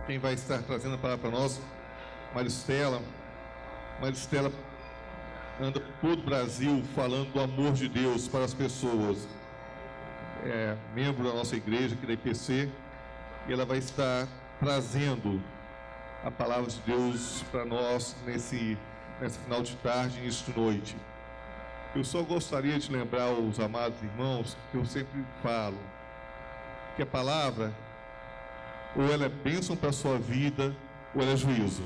Quem vai estar trazendo a palavra para nós, Maristela. Maristela anda por todo o Brasil falando do amor de Deus para as pessoas. É membro da nossa igreja aqui da IPC, e ela vai estar trazendo a palavra de Deus para nós nesse final de tarde, início de noite. Eu só gostaria de lembrar os amados irmãos que eu sempre falo que a palavra, ou ela é bênção para a sua vida, ou ela é juízo.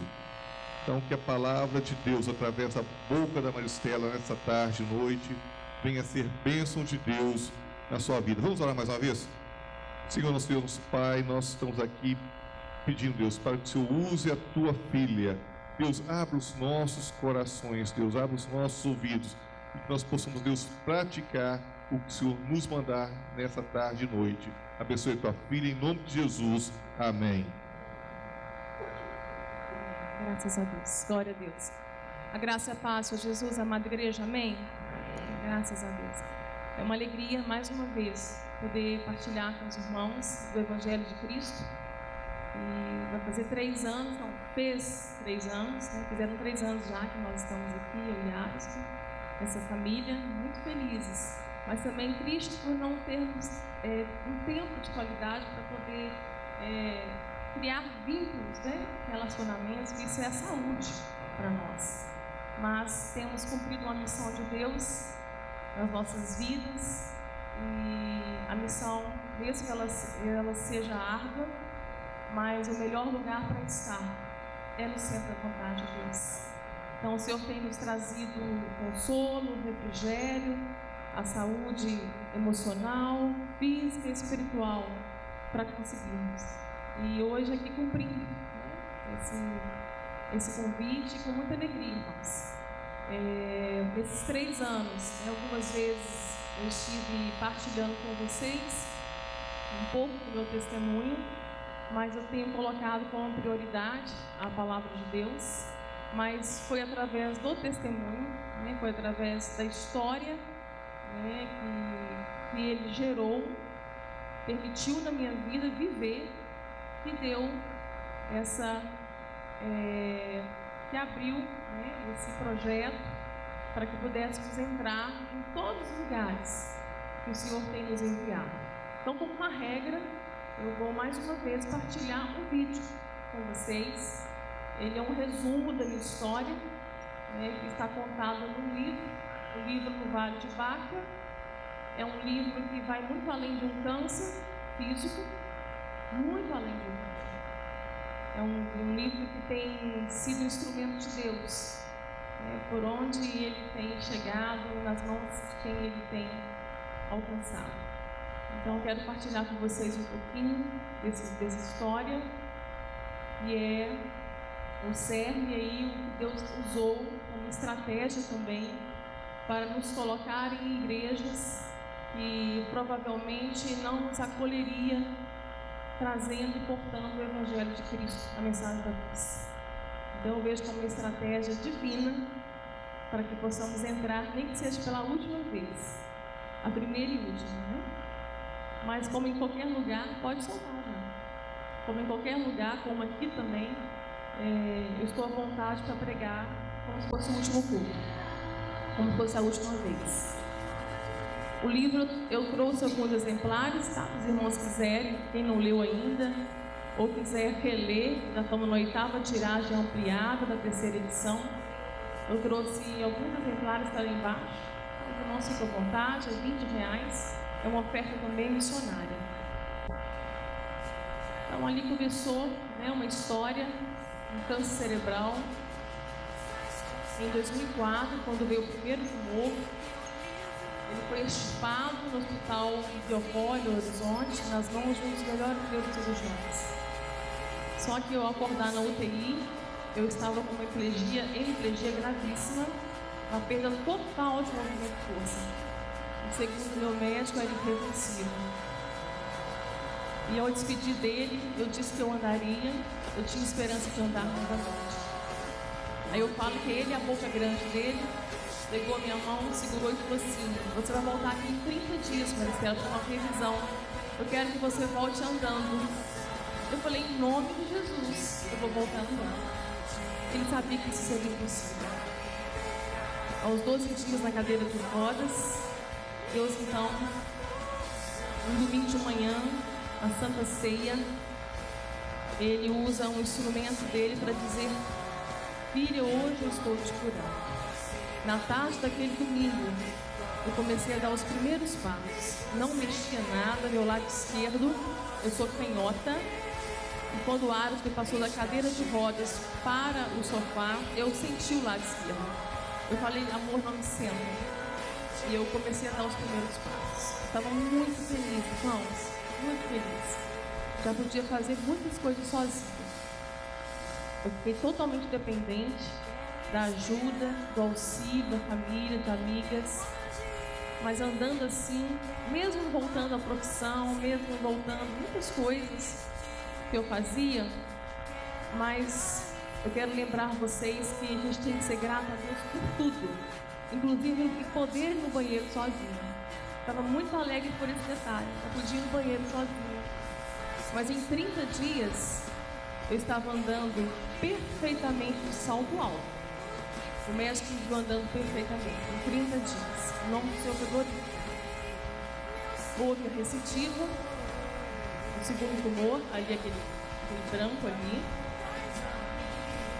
Então, que a palavra de Deus, através da boca da Maristela, nessa tarde e noite, venha a ser bênção de Deus na sua vida. Vamos orar mais uma vez? Senhor, nosso Deus, nosso Pai, nós estamos aqui pedindo, Deus, para que o Senhor use a tua filha. Deus, abra os nossos corações, Deus, abra os nossos ouvidos, e que nós possamos, Deus, praticar o que o Senhor nos mandar nessa tarde e noite. Abençoe a tua filha, em nome de Jesus. Amém. Graças a Deus. Glória a Deus. A graça e a paz, Senhor Jesus, amada igreja. Amém. Graças a Deus. É uma alegria, mais uma vez, poder partilhar com os irmãos do Evangelho de Cristo. E vai fazer 3 anos, não, fez 3 anos, né? Fizeram 3 anos já que nós estamos aqui, eu e Alisson, essa família, muito felizes. Mas também tristes por não termos um tempo de qualidade para poder criar vínculos, né? Relacionamentos, isso é a saúde para nós. Mas temos cumprido uma missão de Deus nas nossas vidas, e a missão, mesmo que ela seja árdua, mas o melhor lugar para estar é no centro da vontade de Deus. Então o Senhor tem nos trazido consolo, refrigério, a saúde emocional, física e espiritual para conseguirmos. E hoje aqui cumprindo, né, esse convite com muita alegria, irmãos. Nesses 3 anos, algumas vezes eu estive partilhando com vocês um pouco do meu testemunho, mas eu tenho colocado como prioridade a palavra de Deus. Mas foi através do testemunho, né, foi através da história, né, que Ele gerou, permitiu na minha vida viver, que deu essa, que abriu, né, esse projeto para que pudéssemos entrar em todos os lugares que o Senhor tem nos enviado. Então, como uma regra, eu vou mais uma vez partilhar um vídeo com vocês. Ele é um resumo da minha história, né, que está contado num livro, o livro No Vale de Baca. É um livro que vai muito além de um câncer físico, muito além de um câncer. É um livro que tem sido instrumento de Deus, né, por onde Ele tem chegado, nas mãos de quem Ele tem alcançado. Então, eu quero partilhar com vocês um pouquinho dessa história, que é o cerne aí, o que Deus usou como estratégia também para nos colocar em igrejas que provavelmente não nos acolheria, trazendo e portando o Evangelho de Cristo, a mensagem da cruz. Então eu vejo como uma estratégia divina para que possamos entrar, nem que seja pela última vez, a primeira e última, né? Mas como em qualquer lugar, pode soltar, né? Como em qualquer lugar, como aqui também, eu estou à vontade para pregar como se fosse o último culto, como se fosse a última vez. O livro eu trouxe alguns exemplares, tá? Se os irmãos quiserem, quem não leu ainda, ou quiser reler, já estamos na 8ª tiragem ampliada da 3ª edição. Eu trouxe alguns exemplares para lá embaixo. Os irmãos ficam à vontade, é R$20. É uma oferta também missionária. Então ali começou, né, uma história, um câncer cerebral. Em 2004, quando veio o primeiro tumor, ele foi extirpado no Hospital Biocólio, Horizonte, nas mãos de um dos melhores neurocirurgiões. Só que ao acordar na UTI, eu estava com uma hemiplegia gravíssima, uma perda total de movimento de força. E segundo meu médico, era irreversível. E ao despedir dele, eu disse que eu andaria, eu tinha esperança de andar novamente. Aí eu falo que ele, a boca grande dele, pegou a minha mão, segurou e falou assim: você vai voltar aqui em 30 dias, Maristela, para uma revisão. Eu quero que você volte andando. Eu falei, em nome de Jesus, eu vou voltar andando. Ele sabia que isso seria impossível. Aos 12 dias na cadeira de rodas, Deus então, no domingo de manhã, na Santa Ceia, Ele usa um instrumento dele para dizer: filha, hoje eu estou te curando. Na tarde daquele domingo, eu comecei a dar os primeiros passos. Não mexia nada, meu lado esquerdo, eu sou canhota. E quando o Aros me passou da cadeira de rodas para o sofá, eu senti o lado esquerdo. Eu falei, amor, não me senta. E eu comecei a dar os primeiros passos. Estava muito feliz, irmãos, muito feliz. Já podia fazer muitas coisas sozinha. Eu fiquei totalmente dependente da ajuda, do auxílio da família, de amigas. Mas andando assim, mesmo voltando à profissão, mesmo voltando muitas coisas que eu fazia, mas eu quero lembrar vocês que a gente tem que ser grato a Deus por tudo, inclusive em poder ir no banheiro sozinha. Estava muito alegre por esse detalhe, eu podia ir no banheiro sozinha. Mas em 30 dias eu estava andando perfeitamente de salto alto. O médico me viu andando perfeitamente em 30 dias. Em nome do Senhor, glorifico. Houve a recidiva, o segundo tumor, ali aquele branco ali,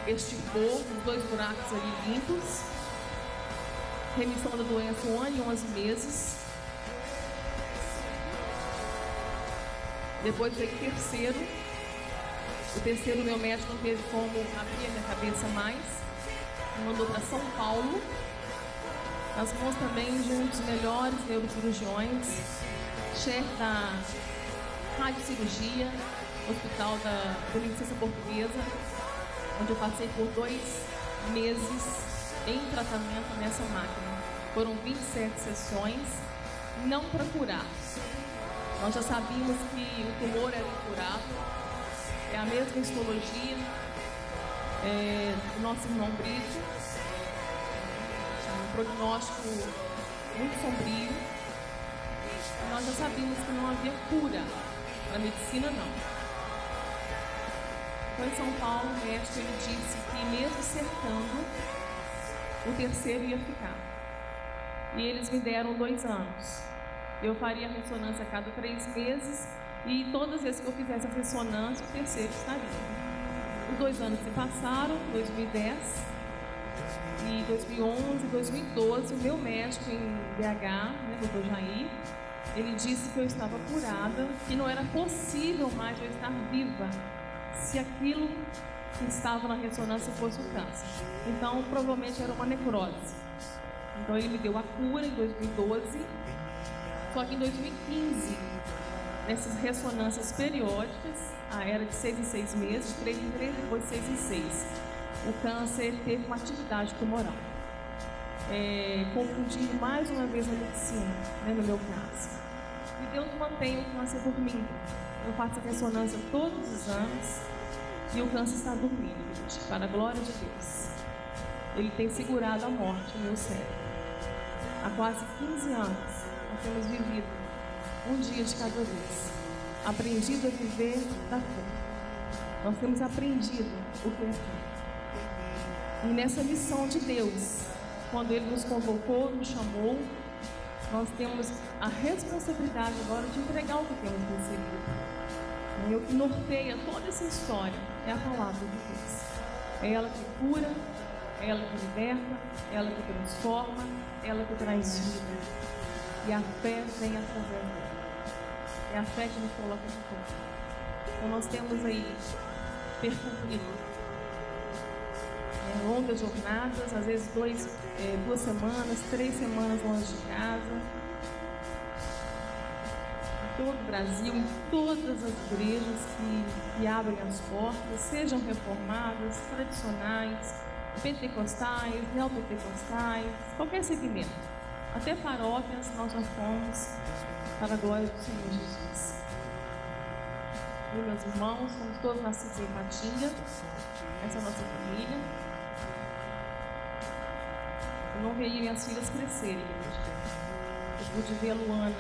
extirpou os 2 buracos ali limpos, remissão da doença 1 ano e 11 meses. Depois veio o terceiro meu médico não teve como abrir a minha cabeça mais, me mandou para São Paulo, nas mãos também de um dos melhores neurocirurgiões, chefe da radiocirurgia, hospital da Beneficência Portuguesa, onde eu passei por 2 meses em tratamento nessa máquina. Foram 27 sessões, não para curar. Nós já sabíamos que o tumor era incurável, é a mesma histologia do nosso irmão Brito, um prognóstico muito sombrio. Nós já sabíamos que não havia cura, a medicina não. Foi em São Paulo, o médico ele disse que mesmo cercando, o terceiro ia ficar. E eles me deram 2 anos. Eu faria a ressonância a cada 3 meses e todas as vezes que eu fizesse a ressonância, o terceiro estaria. Os 2 anos se passaram, 2010 e 2011, 2012, o meu médico em BH, doutor Jair, ele disse que eu estava curada, que não era possível mais eu estar viva se aquilo que estava na ressonância fosse um câncer. Então, provavelmente era uma necrose. Então, ele me deu a cura em 2012. Só que em 2015, nessas ressonâncias periódicas, era de 6 em 6 meses, 3 em 3, depois 6 em 6. O câncer teve uma atividade tumoral. Confundindo mais uma vez a medicina, no meu caso. E Deus mantém o câncer dormindo. Eu faço a ressonância todos os anos e o câncer está dormindo, gente, para a glória de Deus. Ele tem segurado a morte no meu cérebro. Há quase 15 anos nós temos vivido um dia de cada vez, aprendido a viver da fé. Nós temos aprendido o que é fé. E nessa missão de Deus, quando Ele nos convocou, nos chamou, nós temos a responsabilidade agora de entregar o que temos recebido. E o que norteia toda essa história é a palavra de Deus. É ela que cura, é ela que liberta, é ela que transforma, é ela que traz vida. E a fé vem através dela. É a fé que nos coloca de pé. Então nós temos aí percorrido longas jornadas, às vezes 2 semanas, 3 semanas longe de casa, em todo o Brasil, em todas as igrejas que abrem as portas, sejam reformadas, tradicionais, pentecostais, neopentecostais, qualquer segmento, até paróquias nós já fomos para a glória do Senhor Jesus. E meus irmãos, somos todos nascidos em Patinga, essa é a nossa família. Eu não veio minhas filhas crescerem. Eu pude ver a Luana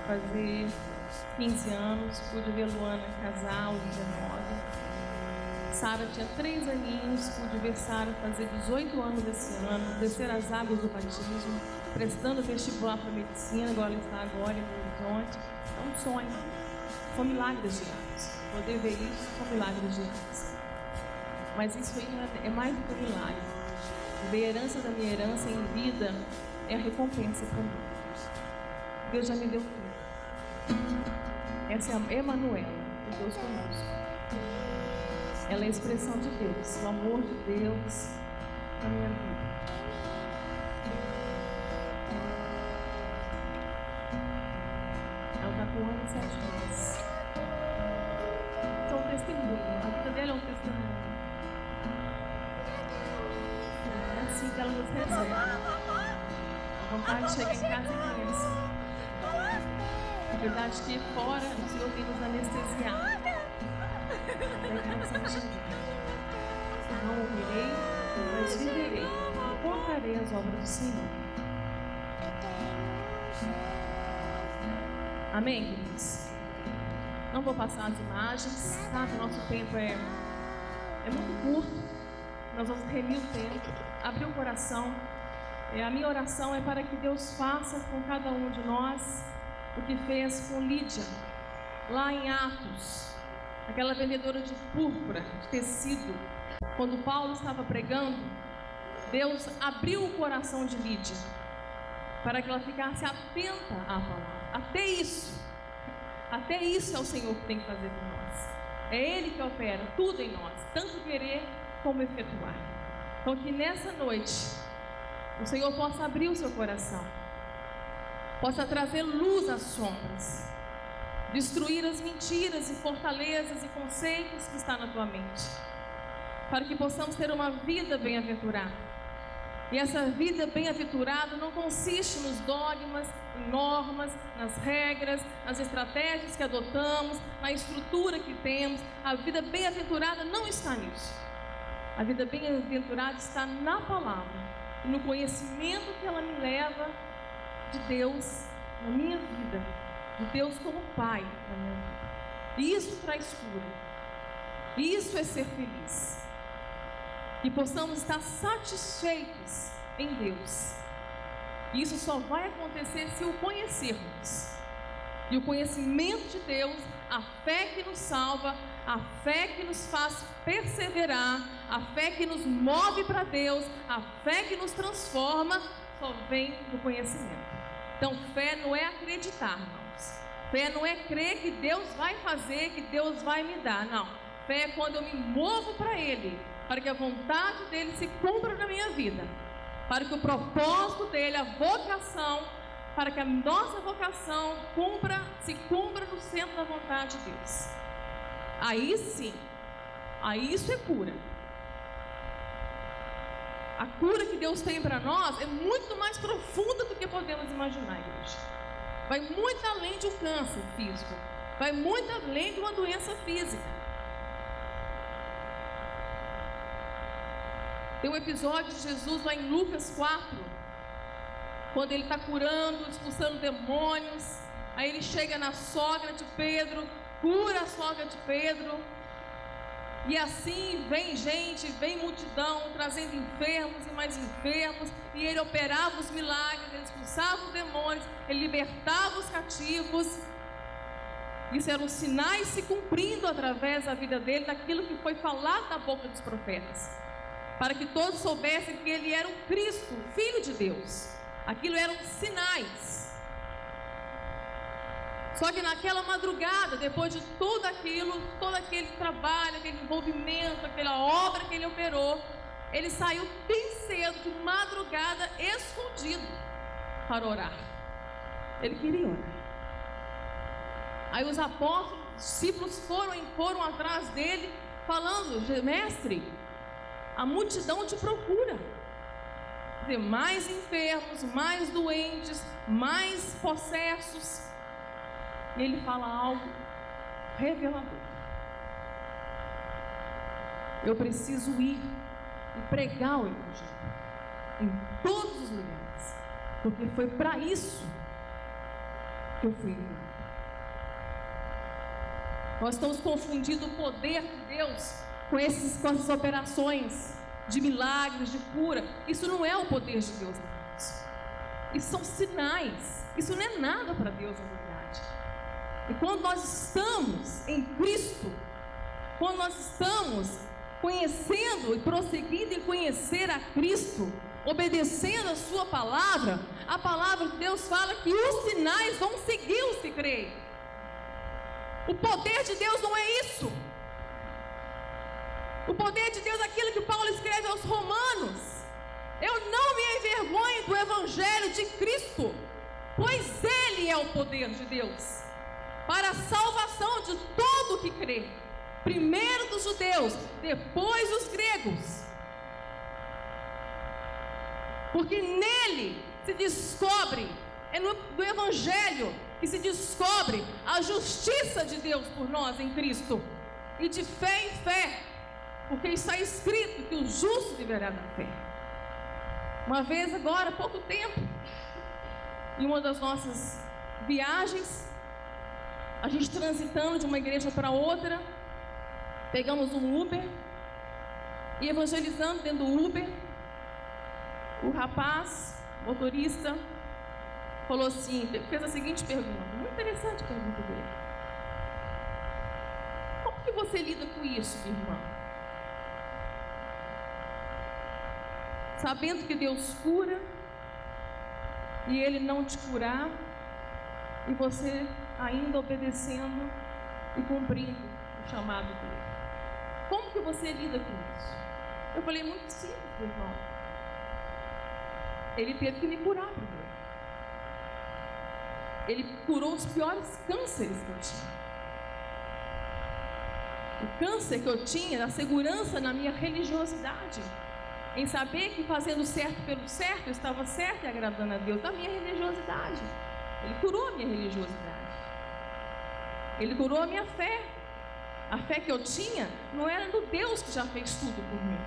fazer 15 anos, pude ver Luana casar aos 19. Sara tinha 3 aninhos, pude ver Sara fazer 18 anos esse ano, descer as águas do batismo, prestando vestibular para medicina, agora ela está agora em Belo Horizonte. É um sonho, são milagres diários. Poder ver isso são milagres diários. Mas isso aí é mais do que um milagre. Ver a herança da minha herança em vida é a recompensa para mim. Deus já me deu tudo. Essa é a Emanuela, o Deus conosco. Ela é a expressão de Deus, o amor de Deus na minha vida. Ela está com 1 ano e 7 meses. Isso é um testemunho, a vida dela é um testemunho. É assim que ela nos recebe. A vontade de chegar em casa é imensa. A verdade é que fora o Senhor tem nos anestesiado. Não ouvirei, mas viverei e contarei as obras do Senhor. Amém, queridos? Não vou passar as imagens, sabe? Nosso tempo é muito curto. Nós vamos remir o tempo, abrir o coração. A minha oração é para que Deus faça com cada um de nós o que fez com Lídia, lá em Atos. Aquela vendedora de púrpura, de tecido. Quando Paulo estava pregando, Deus abriu o coração de Lídia para que ela ficasse atenta à palavra. Até isso é o Senhor que tem que fazer por nós. É Ele que opera tudo em nós, tanto querer como efetuar. Então que nessa noite o Senhor possa abrir o seu coração, possa trazer luz às sombras, destruir as mentiras e fortalezas e conceitos que está na tua mente, para que possamos ter uma vida bem-aventurada. E essa vida bem-aventurada não consiste nos dogmas, em normas, nas regras, nas estratégias que adotamos, na estrutura que temos. A vida bem-aventurada não está nisso. A vida bem-aventurada está na palavra e no conhecimento que ela me leva de Deus na minha vida, de Deus como Pai na minha vida. E isso traz cura. E isso é ser feliz. E possamos estar satisfeitos em Deus. E isso só vai acontecer se o conhecermos. E o conhecimento de Deus, a fé que nos salva, a fé que nos faz perseverar, a fé que nos move para Deus, a fé que nos transforma, só vem do conhecimento. Então, fé não é acreditar, irmãos. Fé não é crer que Deus vai fazer, que Deus vai me dar. Não. Fé é quando eu me movo para Ele, para que a vontade dEle se cumpra na minha vida, para que o propósito dEle, a vocação, para que a nossa vocação se cumpra no centro da vontade de Deus. Aí sim, aí isso é cura. A cura que Deus tem para nós é muito mais profunda do que podemos imaginar, igreja. Vai muito além de um câncer físico, vai muito além de uma doença física. Tem um episódio de Jesus lá em Lucas 4, quando ele está curando, expulsando demônios. Aí ele chega na sogra de Pedro, cura a sogra de Pedro. E assim vem gente, vem multidão, trazendo enfermos e mais enfermos. E ele operava os milagres, ele expulsava os demônios, ele libertava os cativos. Isso eram sinais se cumprindo através da vida dele, daquilo que foi falado da boca dos profetas, para que todos soubessem que ele era o Cristo, o Filho de Deus. Aquilo eram sinais. Só que naquela madrugada, depois de tudo aquilo, todo aquele trabalho, aquele envolvimento, aquela obra que ele operou, ele saiu bem cedo, de madrugada, escondido, para orar. Ele queria orar. Aí os apóstolos, os discípulos foram atrás dele, falando: mestre, a multidão te procura. Quer dizer, mais enfermos, mais doentes, mais possessos. E ele fala algo revelador: eu preciso ir e pregar o Evangelho em todos os lugares, porque foi para isso que eu fui enviado. Nós estamos confundindo o poder de Deus com essas operações de milagres, de cura. Isso não é o poder de Deus, irmãos. Isso são sinais. Isso não é nada para Deus, na verdade. E quando nós estamos em Cristo, quando nós estamos conhecendo e prosseguindo em conhecer a Cristo, obedecendo a sua palavra, a palavra de Deus fala que os sinais vão seguir os que creem. O poder de Deus não é isso. O poder de Deus é aquilo que Paulo escreve aos Romanos: eu não me envergonho do evangelho de Cristo, pois ele é o poder de Deus para a salvação de todo o que crê, primeiro dos judeus, depois dos gregos. Porque nele se descobre, é no evangelho que se descobre a justiça de Deus por nós em Cristo, e de fé em fé, porque está escrito que o justo viverá da fé. Uma vez agora, há pouco tempo, em uma das nossas viagens, a gente transitando de uma igreja para outra, pegamos um Uber e evangelizando dentro do Uber, o rapaz, motorista, falou assim, fez a seguinte pergunta, muito interessante a pergunta dele: como que você lida com isso, minha irmã? Sabendo que Deus cura e Ele não te curar, e você ainda obedecendo e cumprindo o chamado dele. Como que você lida com isso? Eu falei, muito simples, meu irmão. Ele teve que me curar primeiro. Ele curou os piores cânceres que eu tinha. O câncer que eu tinha, a segurança na minha religiosidade, em saber que fazendo certo pelo certo, eu estava certo e agradando a Deus, da minha religiosidade. Ele curou a minha religiosidade. Ele curou a minha fé. A fé que eu tinha não era do Deus que já fez tudo por mim.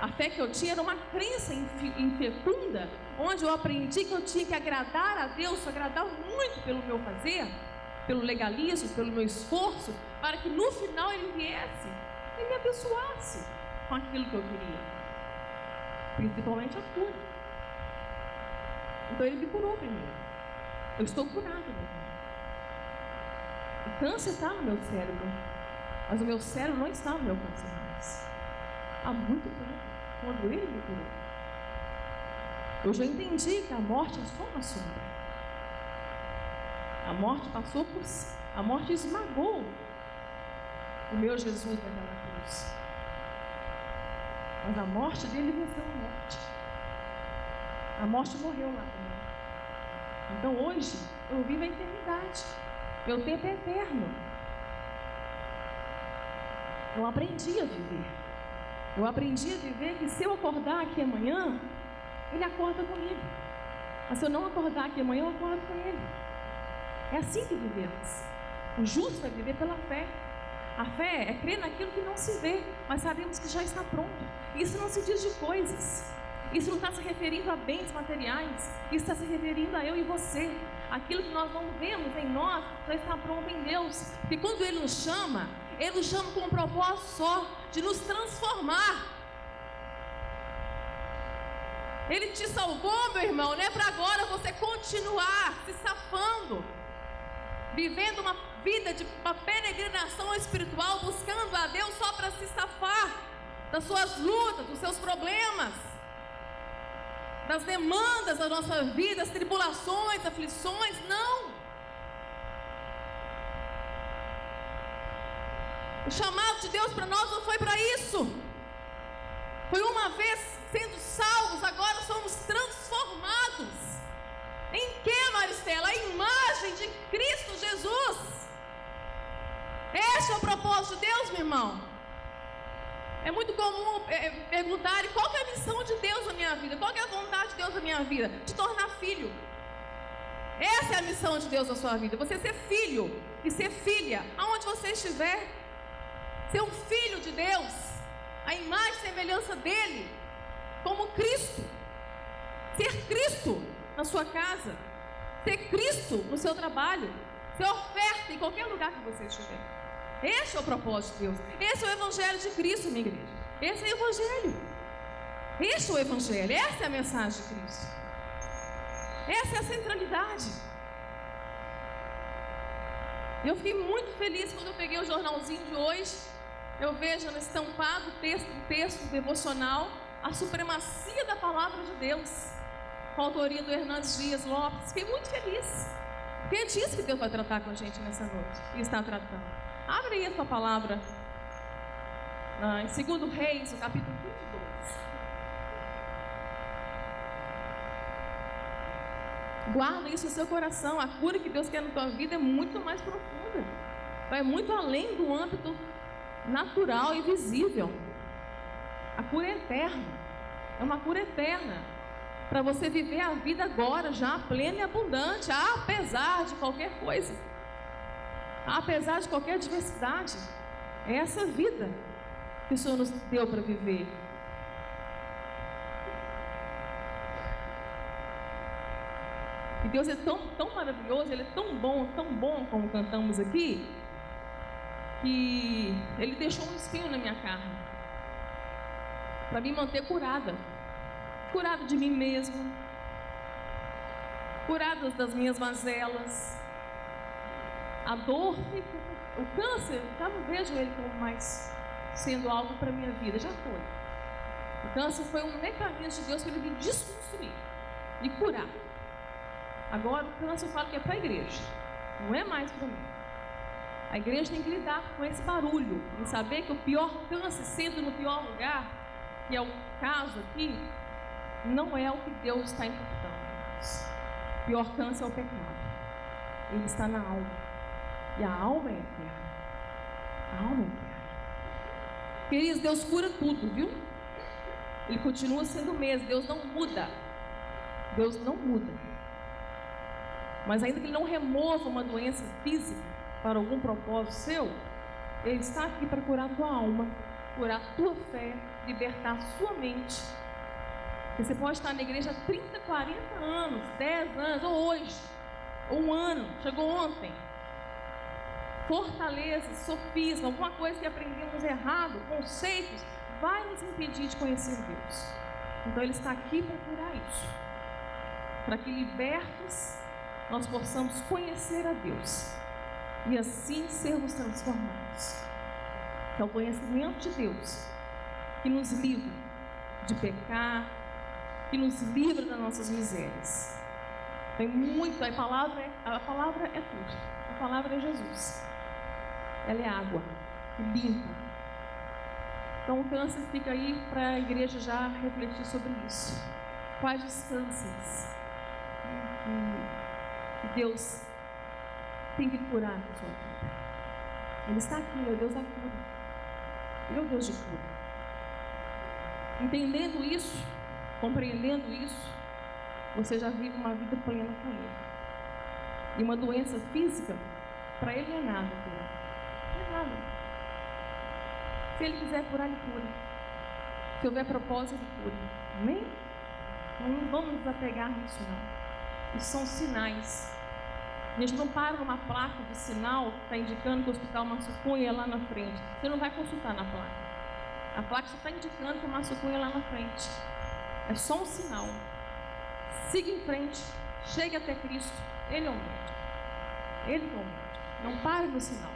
A fé que eu tinha era uma crença infecunda, onde eu aprendi que eu tinha que agradar a Deus, agradar muito pelo meu fazer, pelo legalismo, pelo meu esforço, para que no final Ele viesse e me abençoasse com aquilo que eu queria, principalmente a cura. Então Ele me curou primeiro. Eu estou curado, meu irmão. O câncer está no meu cérebro, mas o meu cérebro não está no meu câncer mais. Há muito tempo, quando Ele me curou. Eu já entendi que a morte é só uma sombra. A morte passou por si. A morte esmagou o meu Jesus naquela cruz. Mas a morte dele venceu a morte. A morte morreu lá também. Então hoje eu vivo a eternidade. Meu tempo é eterno. Eu aprendi a viver. Eu aprendi a viver que se eu acordar aqui amanhã, Ele acorda comigo. Mas se eu não acordar aqui amanhã, eu acordo com Ele. É assim que vivemos. O justo vai viver pela fé. A fé é crer naquilo que não se vê, mas sabemos que já está pronto. Isso não se diz de coisas. Isso não está se referindo a bens materiais. Isso está se referindo a eu e você. Aquilo que nós não vemos em nós já está pronto em Deus. Porque quando Ele nos chama com um propósito só, de nos transformar. Ele te salvou, meu irmão, não é para agora você continuar se safando, vivendo uma vida de uma peregrinação espiritual, buscando a Deus só para se safar das suas lutas, dos seus problemas, das demandas da nossa vida, as tribulações, aflições. Não. O chamado de Deus para nós não foi para isso. Foi uma vez sendo salvos, agora somos transformados. Em que, Maristela? A imagem de Cristo Jesus. Este é o propósito de Deus, meu irmão. É muito comum perguntarem qual que é a missão de Deus na minha vida, qual que é a vontade de Deus na minha vida? Te tornar filho. Essa é a missão de Deus na sua vida, você ser filho e ser filha, aonde você estiver. Ser um filho de Deus, a imagem e semelhança dele, como Cristo. Ser Cristo na sua casa, ser Cristo no seu trabalho, ser oferta em qualquer lugar que você estiver. Esse é o propósito de Deus. Esse é o Evangelho de Cristo, minha igreja. Esse é o Evangelho. Esse é o Evangelho. Essa é a mensagem de Cristo. Essa é a centralidade. Eu fiquei muito feliz quando eu peguei o jornalzinho de hoje. Eu vejo estampado o texto devocional, a supremacia da palavra de Deus, com a autoria do Hernandes Dias Lopes. Fiquei muito feliz, porque é disso que Deus vai tratar com a gente nessa noite, e está tratando. Abre aí a sua palavra, em 2 Reis, o capítulo 22. Guarda isso no seu coração. A cura que Deus quer na tua vida é muito mais profunda, vai muito além do âmbito natural e visível. A cura é eterna, é uma cura eterna, para você viver a vida agora, já plena e abundante, apesar de qualquer coisa, apesar de qualquer adversidade. É essa vida que o Senhor nos deu para viver. E Deus é tão maravilhoso, Ele é tão bom como cantamos aqui, que Ele deixou um espinho na minha carne, para me manter curada de mim mesmo, curada das minhas mazelas. A dor, o câncer, eu não vejo ele como mais sendo algo para a minha vida, já foi. O câncer foi um mecanismo de Deus para Ele me desconstruir, me curar. Agora o câncer eu falo que é para a igreja, não é mais para mim. A igreja tem que lidar com esse barulho, e saber que o pior câncer, sendo no pior lugar, que é o caso aqui, não é o que Deus está importando. O pior câncer é o pecado. Ele está na alma. E a alma é eterna. A alma é eterna. Queridos, Deus cura tudo, viu? Ele continua sendo o mesmo. Deus não muda. Deus não muda. Mas ainda que Ele não remova uma doença física para algum propósito seu, Ele está aqui para curar a tua alma, curar a tua fé, libertar a sua mente. Você pode estar na igreja há 30, 40 anos, 10 anos, ou hoje, ou um ano, chegou ontem. Fortalezas, sofisma, alguma coisa que aprendemos errado, conceitos, vai nos impedir de conhecer Deus. Então Ele está aqui para curar isso, para que libertos nós possamos conhecer a Deus e assim sermos transformados. É o conhecimento de Deus que nos livra de pecar, que nos livra das nossas misérias. Tem muito, a palavra é tudo. A palavra é Jesus. Ela é água que limpa. Então o câncer fica aí para a igreja já refletir sobre isso. Quais os cânceres que Deus tem que curar na sua vida? Ele está aqui, Ele é o Deus da cura. Ele é o Deus de cura. Entendendo isso, compreendendo isso, você já vive uma vida plena com Ele. E uma doença física, para Ele não é nada, não é nada. Se Ele quiser curar, Ele cura. Se houver propósito, Ele cura. Amém? Não vamos nos apegar nisso, não. Isso são sinais. A gente não para numa placa de sinal que está indicando que o hospital Massucunha é lá na frente. Você não vai consultar na placa. A placa só está indicando que o Massucunha é lá na frente. É só um sinal. Siga em frente. Chegue até Cristo. Ele é o médico. Ele é o médico. Não pare no sinal.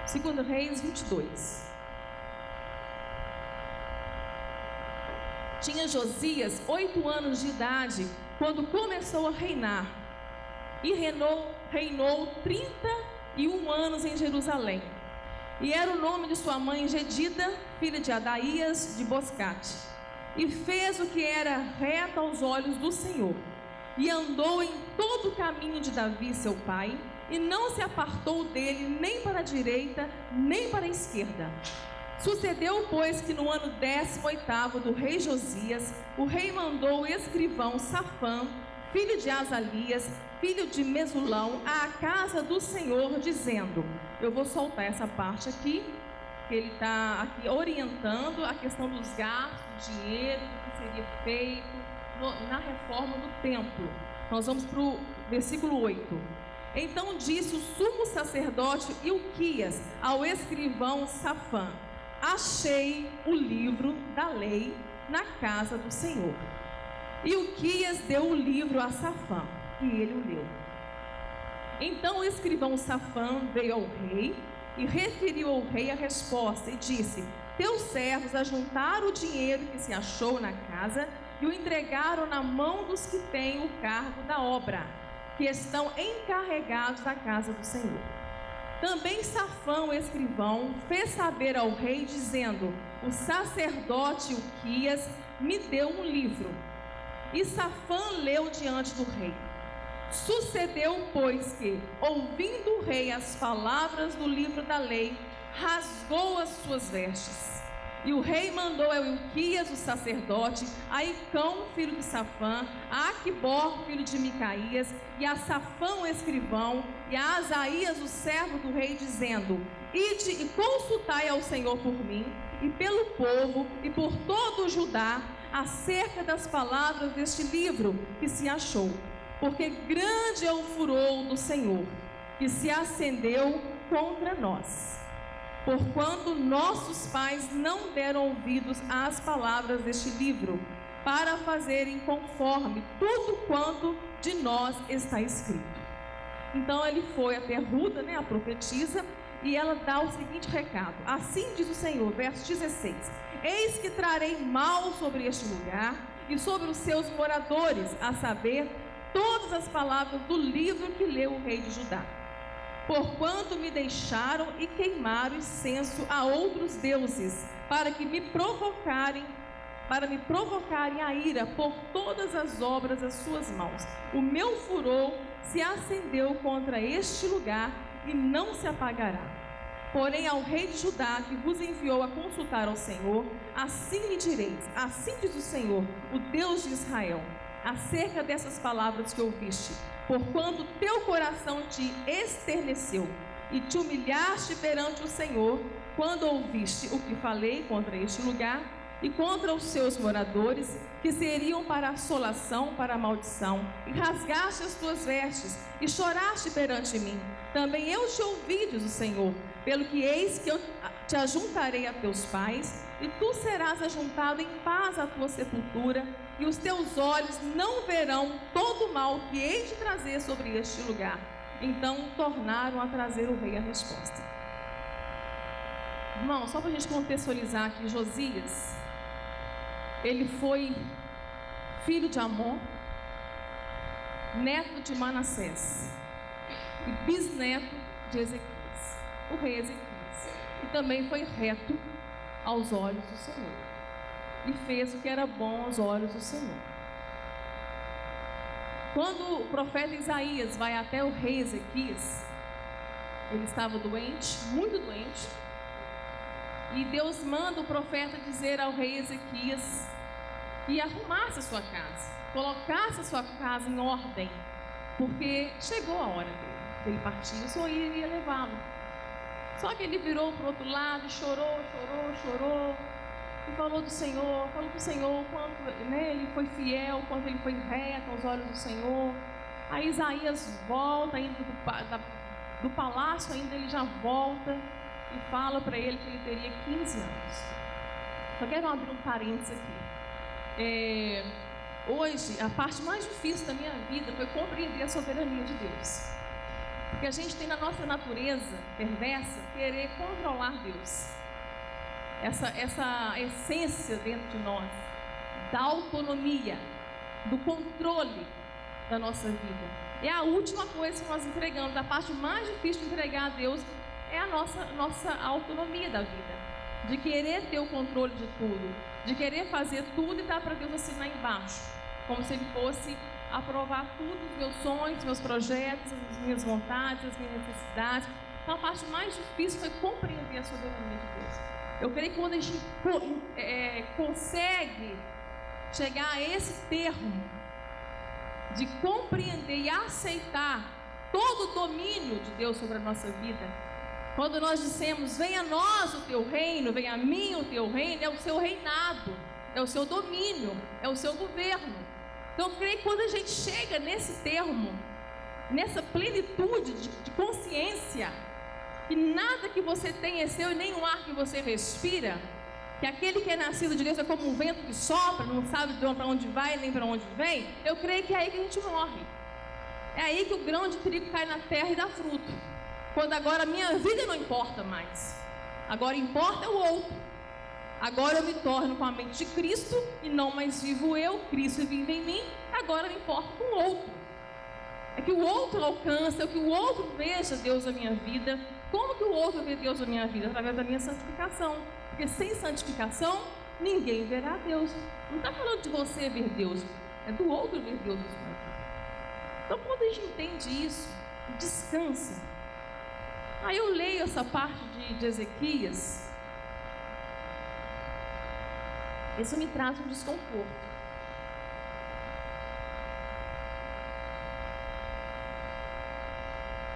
2 Reis 22. Tinha Josias 8 anos de idade quando começou a reinar. E reinou 31 anos em Jerusalém. E era o nome de sua mãe Gedida, filha de Adaías de Boscate. E fez o que era reto aos olhos do Senhor. E andou em todo o caminho de Davi, seu pai, e não se apartou dele nem para a direita, nem para a esquerda. Sucedeu, pois, que no ano 18º do rei Josias, o rei mandou o escrivão Safã, filho de Azalias, filho de Mesulão, à casa do Senhor, dizendo, eu vou soltar essa parte aqui, que ele está aqui orientando a questão dos gastos, dinheiro, do que seria feito na reforma do templo. Nós vamos para o versículo 8. Então disse o sumo sacerdote Ilquias ao escrivão Safã: achei o livro da lei na casa do Senhor. Ilquias deu o livro a Safã e ele o leu. Então o escrivão Safã veio ao rei e referiu ao rei a resposta e disse: teus servos ajuntaram o dinheiro que se achou na casa e o entregaram na mão dos que têm o cargo da obra, que estão encarregados da casa do Senhor. Também Safã, o escrivão, fez saber ao rei, dizendo: o sacerdote Ilquias me deu um livro. E Safã leu diante do rei. Sucedeu, pois, que, ouvindo o rei as palavras do livro da lei, rasgou as suas vestes. E o rei mandou a Ilquias, o sacerdote, a Icão, filho de Safã, a Aquibor, filho de Micaías, e a Safã, o escrivão, e a Asaías, o servo do rei, dizendo: ide e consultai ao Senhor por mim, e pelo povo, e por todo o Judá, acerca das palavras deste livro que se achou. Porque grande é o furor do Senhor, que se acendeu contra nós, porquanto nossos pais não deram ouvidos às palavras deste livro, para fazerem conforme tudo quanto de nós está escrito. Então ele foi até Ruda, a profetisa, e ela dá o seguinte recado: assim diz o Senhor, verso 16: eis que trarei mal sobre este lugar e sobre os seus moradores, a saber, todas as palavras do livro que leu o rei de Judá. Porquanto me deixaram e queimaram incenso a outros deuses, para me provocarem a ira por todas as obras das suas mãos. O meu furor se acendeu contra este lugar e não se apagará. Porém ao rei de Judá, que vos enviou a consultar ao Senhor, assim lhe direis: assim diz o Senhor, o Deus de Israel, acerca dessas palavras que ouviste, porquanto teu coração te esterneceu e te humilhaste perante o Senhor, quando ouviste o que falei contra este lugar e contra os seus moradores, que seriam para assolação, para a maldição, e rasgaste as tuas vestes e choraste perante mim. Também eu te ouvi, diz o Senhor, pelo que eis que eu te ajuntarei a teus pais, e tu serás ajuntado em paz à tua sepultura, e os teus olhos não verão todo o mal que hei de trazer sobre este lugar. Então tornaram a trazer o rei a resposta. Irmão, só para a gente contextualizar aqui, Josias, ele foi filho de Amon, neto de Manassés e bisneto de Ezequias, o rei Ezequias, e também foi reto aos olhos do Senhor, e fez o que era bom aos olhos do Senhor. Quando o profeta Isaías vai até o rei Ezequias, ele estava doente, muito doente, e Deus manda o profeta dizer ao rei Ezequias que arrumasse a sua casa, colocasse a sua casa em ordem, porque chegou a hora dele partir, o Senhor iria levá-lo. Só que ele virou para o outro lado e chorou, e falou do Senhor, quanto ele foi fiel, quanto ele foi reto aos olhos do Senhor. Aí Isaías volta, indo do palácio ainda, ele já volta e fala para ele que ele teria 15 anos. Só quero abrir um parênteses aqui. Hoje, a parte mais difícil da minha vida foi compreender a soberania de Deus. Porque a gente tem na nossa natureza perversa querer controlar Deus. Essa essência dentro de nós, da autonomia, do controle da nossa vida. É a última coisa que nós entregamos. A parte mais difícil de entregar a Deus é a nossa autonomia da vida. De querer ter o controle de tudo. De querer fazer tudo e dar para Deus assinar embaixo. Como se Ele fosse aprovar tudo, os meus sonhos, os meus projetos, as minhas vontades, as minhas necessidades. Então a parte mais difícil foi compreender a soberania de Deus. Eu creio que quando a gente consegue chegar a esse termo de compreender e aceitar todo o domínio de Deus sobre a nossa vida, quando nós dissemos: venha a nós o teu reino, venha a mim o teu reino, é o seu reinado, é o seu domínio, é o seu governo. Então eu creio que quando a gente chega nesse termo, nessa plenitude de consciência, que nada que você tem é seu e nem o ar que você respira, que aquele que é nascido de Deus é como um vento que sopra, não sabe para onde vai nem para onde vem, eu creio que é aí que a gente morre. É aí que o grão de trigo cai na terra e dá fruto. Quando agora a minha vida não importa mais, agora importa é o outro. Agora eu me torno com a mente de Cristo e não mais vivo eu, Cristo vive em mim, agora eu me importo com o outro. É que o outro alcança, é que o outro veja Deus na minha vida. Como que o outro vê Deus na minha vida? Através da minha santificação. Porque sem santificação, ninguém verá Deus. Não está falando de você ver Deus, é do outro ver Deus na sua vida. Então, quando a gente entende isso, descansa. Aí eu leio essa parte de Ezequias, isso me traz um desconforto.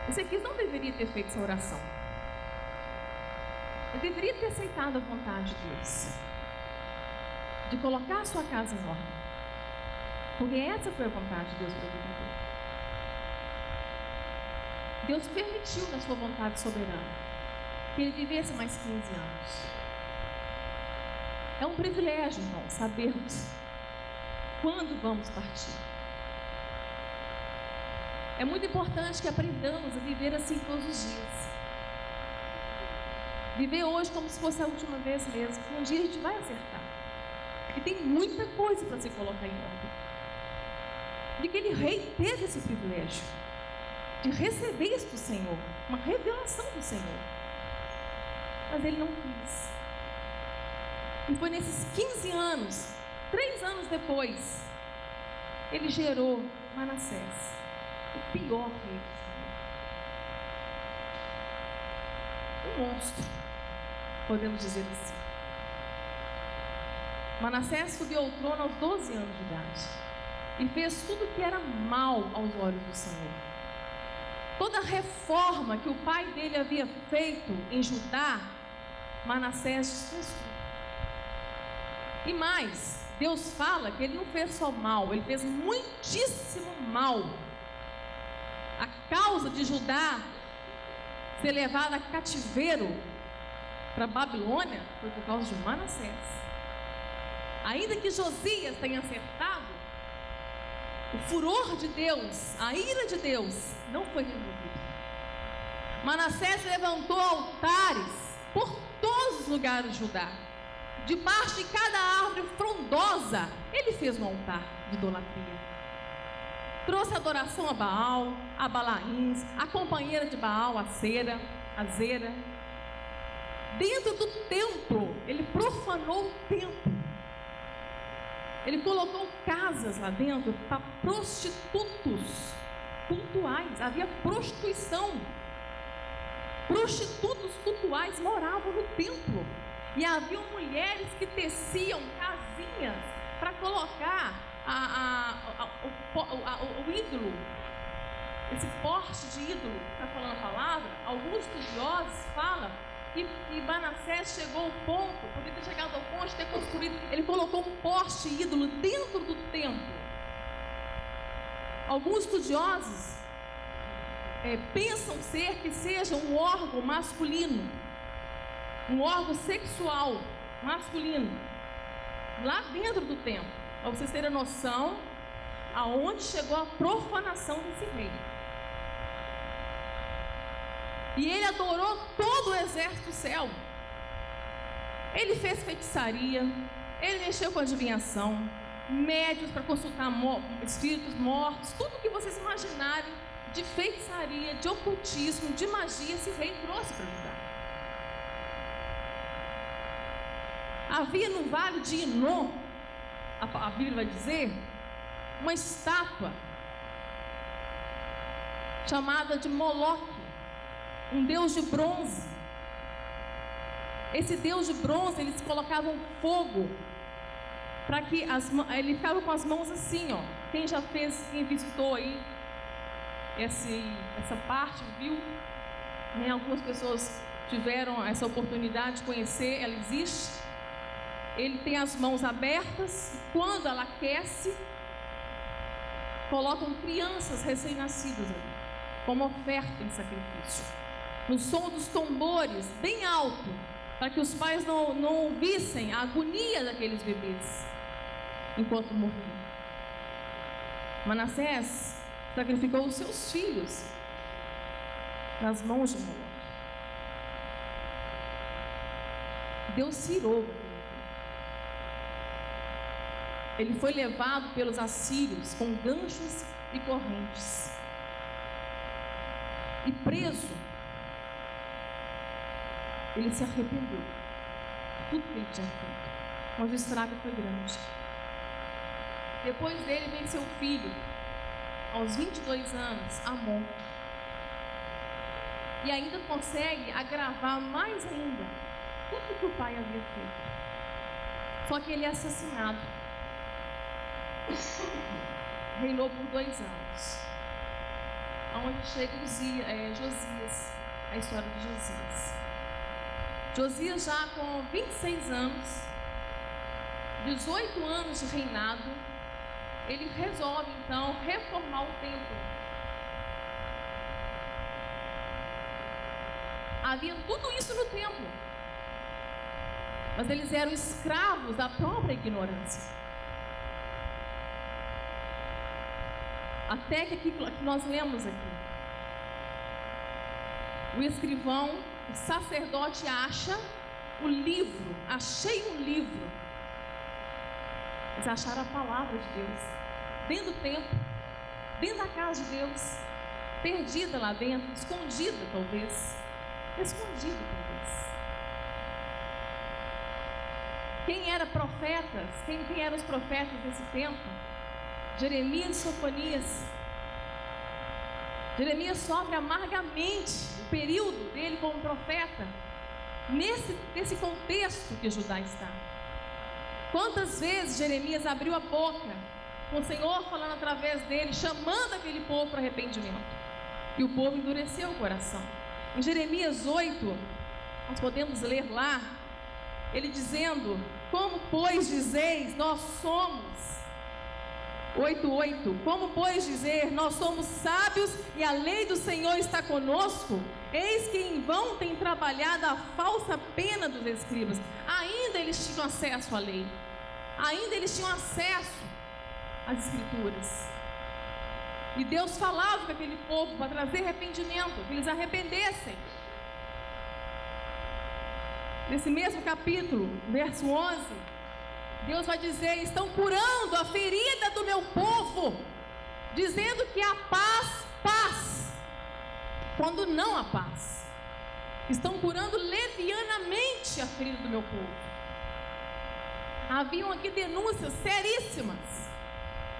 Ezequias não deveria ter feito essa oração. Ele deveria ter aceitado a vontade de Deus, de colocar a sua casa em ordem, porque essa foi a vontade de Deus para a vida dele. Deus permitiu, na sua vontade soberana, que ele vivesse mais 15 anos. É um privilégio, irmão, sabermos quando vamos partir. É muito importante que aprendamos a viver assim todos os dias. Viver hoje como se fosse a última vez mesmo. Um dia a gente vai acertar. E tem muita coisa para se colocar em ordem. E aquele rei teve esse privilégio de receber isso do Senhor, uma revelação do Senhor. Mas ele não quis. E foi nesses 15 anos, 3 anos depois, ele gerou Manassés, o pior rei do Senhor. Um monstro, podemos dizer assim. Manassés subiu ao trono aos 12 anos de idade e fez tudo que era mal aos olhos do Senhor. Toda a reforma que o pai dele havia feito em Judá, Manassés desfez tudo. E mais, Deus fala que ele não fez só mal, ele fez muitíssimo mal. A causa de Judá ser levada a cativeiro para a Babilônia foi por causa de Manassés. Ainda que Josias tenha acertado, o furor de Deus, a ira de Deus, não foi removido. Manassés levantou altares por todos os lugares de Judá. Debaixo de cada árvore frondosa, ele fez um altar de idolatria. Trouxe adoração a Baal, a Balaíns, a companheira de Baal, a Zera. Dentro do templo, ele profanou o templo. Ele colocou casas lá dentro para prostitutos cultuais. Havia prostituição. Prostitutos cultuais moravam no templo. E havia mulheres que teciam casinhas para colocar o ídolo, esse porte de ídolo, está falando a palavra. Alguns estudiosos falam que Manassés chegou ao ponto, poderia ter chegado ao ponto de ter construído, ele colocou um poste ídolo dentro do templo. Alguns estudiosos pensam que seja um órgão masculino, um órgão sexual masculino, lá dentro do templo, para vocês terem noção aonde chegou a profanação desse rei. E ele adorou todo o exército do céu. Ele fez feitiçaria, ele mexeu com adivinhação, médiuns para consultar espíritos mortos, tudo que vocês imaginarem de feitiçaria, de ocultismo, de magia, esse rei trouxe para ajudar. Havia no vale de Inom, a Bíblia vai dizer, uma estátua chamada de Moloque, um deus de bronze. Esse deus de bronze, eles colocavam fogo para que ele ficava com as mãos assim, ó. Quem já fez, quem visitou aí essa parte, viu? Algumas pessoas tiveram essa oportunidade de conhecer, ela existe. Ele tem as mãos abertas, quando ela aquece, colocam crianças recém-nascidas ali. como oferta em sacrifício, no som dos tambores, bem alto, para que os pais não ouvissem a agonia daqueles bebês enquanto morriam. Manassés sacrificou os seus filhos nas mãos de Moloque. Deus se irou. Ele foi levado pelos assírios com ganchos e correntes. E preso, ele se arrependeu de tudo que ele tinha feito, mas o estrago foi grande. Depois dele veio seu filho, aos 22 anos, Amon. E ainda consegue agravar mais ainda tudo que o pai havia feito. Só que ele é assassinado. Reinou por 2 anos. Onde chega Josias, a história de Josias. Josias, já com 26 anos, 18 anos de reinado, ele resolve então reformar o templo. Havia tudo isso no templo, mas eles eram escravos da própria ignorância. Até que aqui que nós lemos aqui, o escrivão, o sacerdote acha o livro, achei um livro. Eles acharam a palavra de Deus dentro do templo, dentro da casa de Deus, perdida lá dentro, escondida talvez. Quem eram profetas? Quem eram os profetas desse tempo? Jeremias e Sofonias. Jeremias sofre amargamente o período dele como profeta, nesse contexto que Judá está. Quantas vezes Jeremias abriu a boca, com o Senhor falando através dele, chamando aquele povo para arrependimento, e o povo endureceu o coração. Em Jeremias 8, nós podemos ler lá, ele dizendo: como pois dizeis, nós somos 8:8, como pois dizer, nós somos sábios e a lei do Senhor está conosco? Eis que em vão tem trabalhado a falsa pena dos escribas. Ainda eles tinham acesso à lei, ainda eles tinham acesso às escrituras, e Deus falava com aquele povo para trazer arrependimento, que eles arrependessem. Nesse mesmo capítulo, verso 11, Deus vai dizer: estão curando a ferida do meu povo, dizendo que há paz, quando não há paz. Estão curando levianamente a ferida do meu povo. Haviam aqui denúncias seríssimas.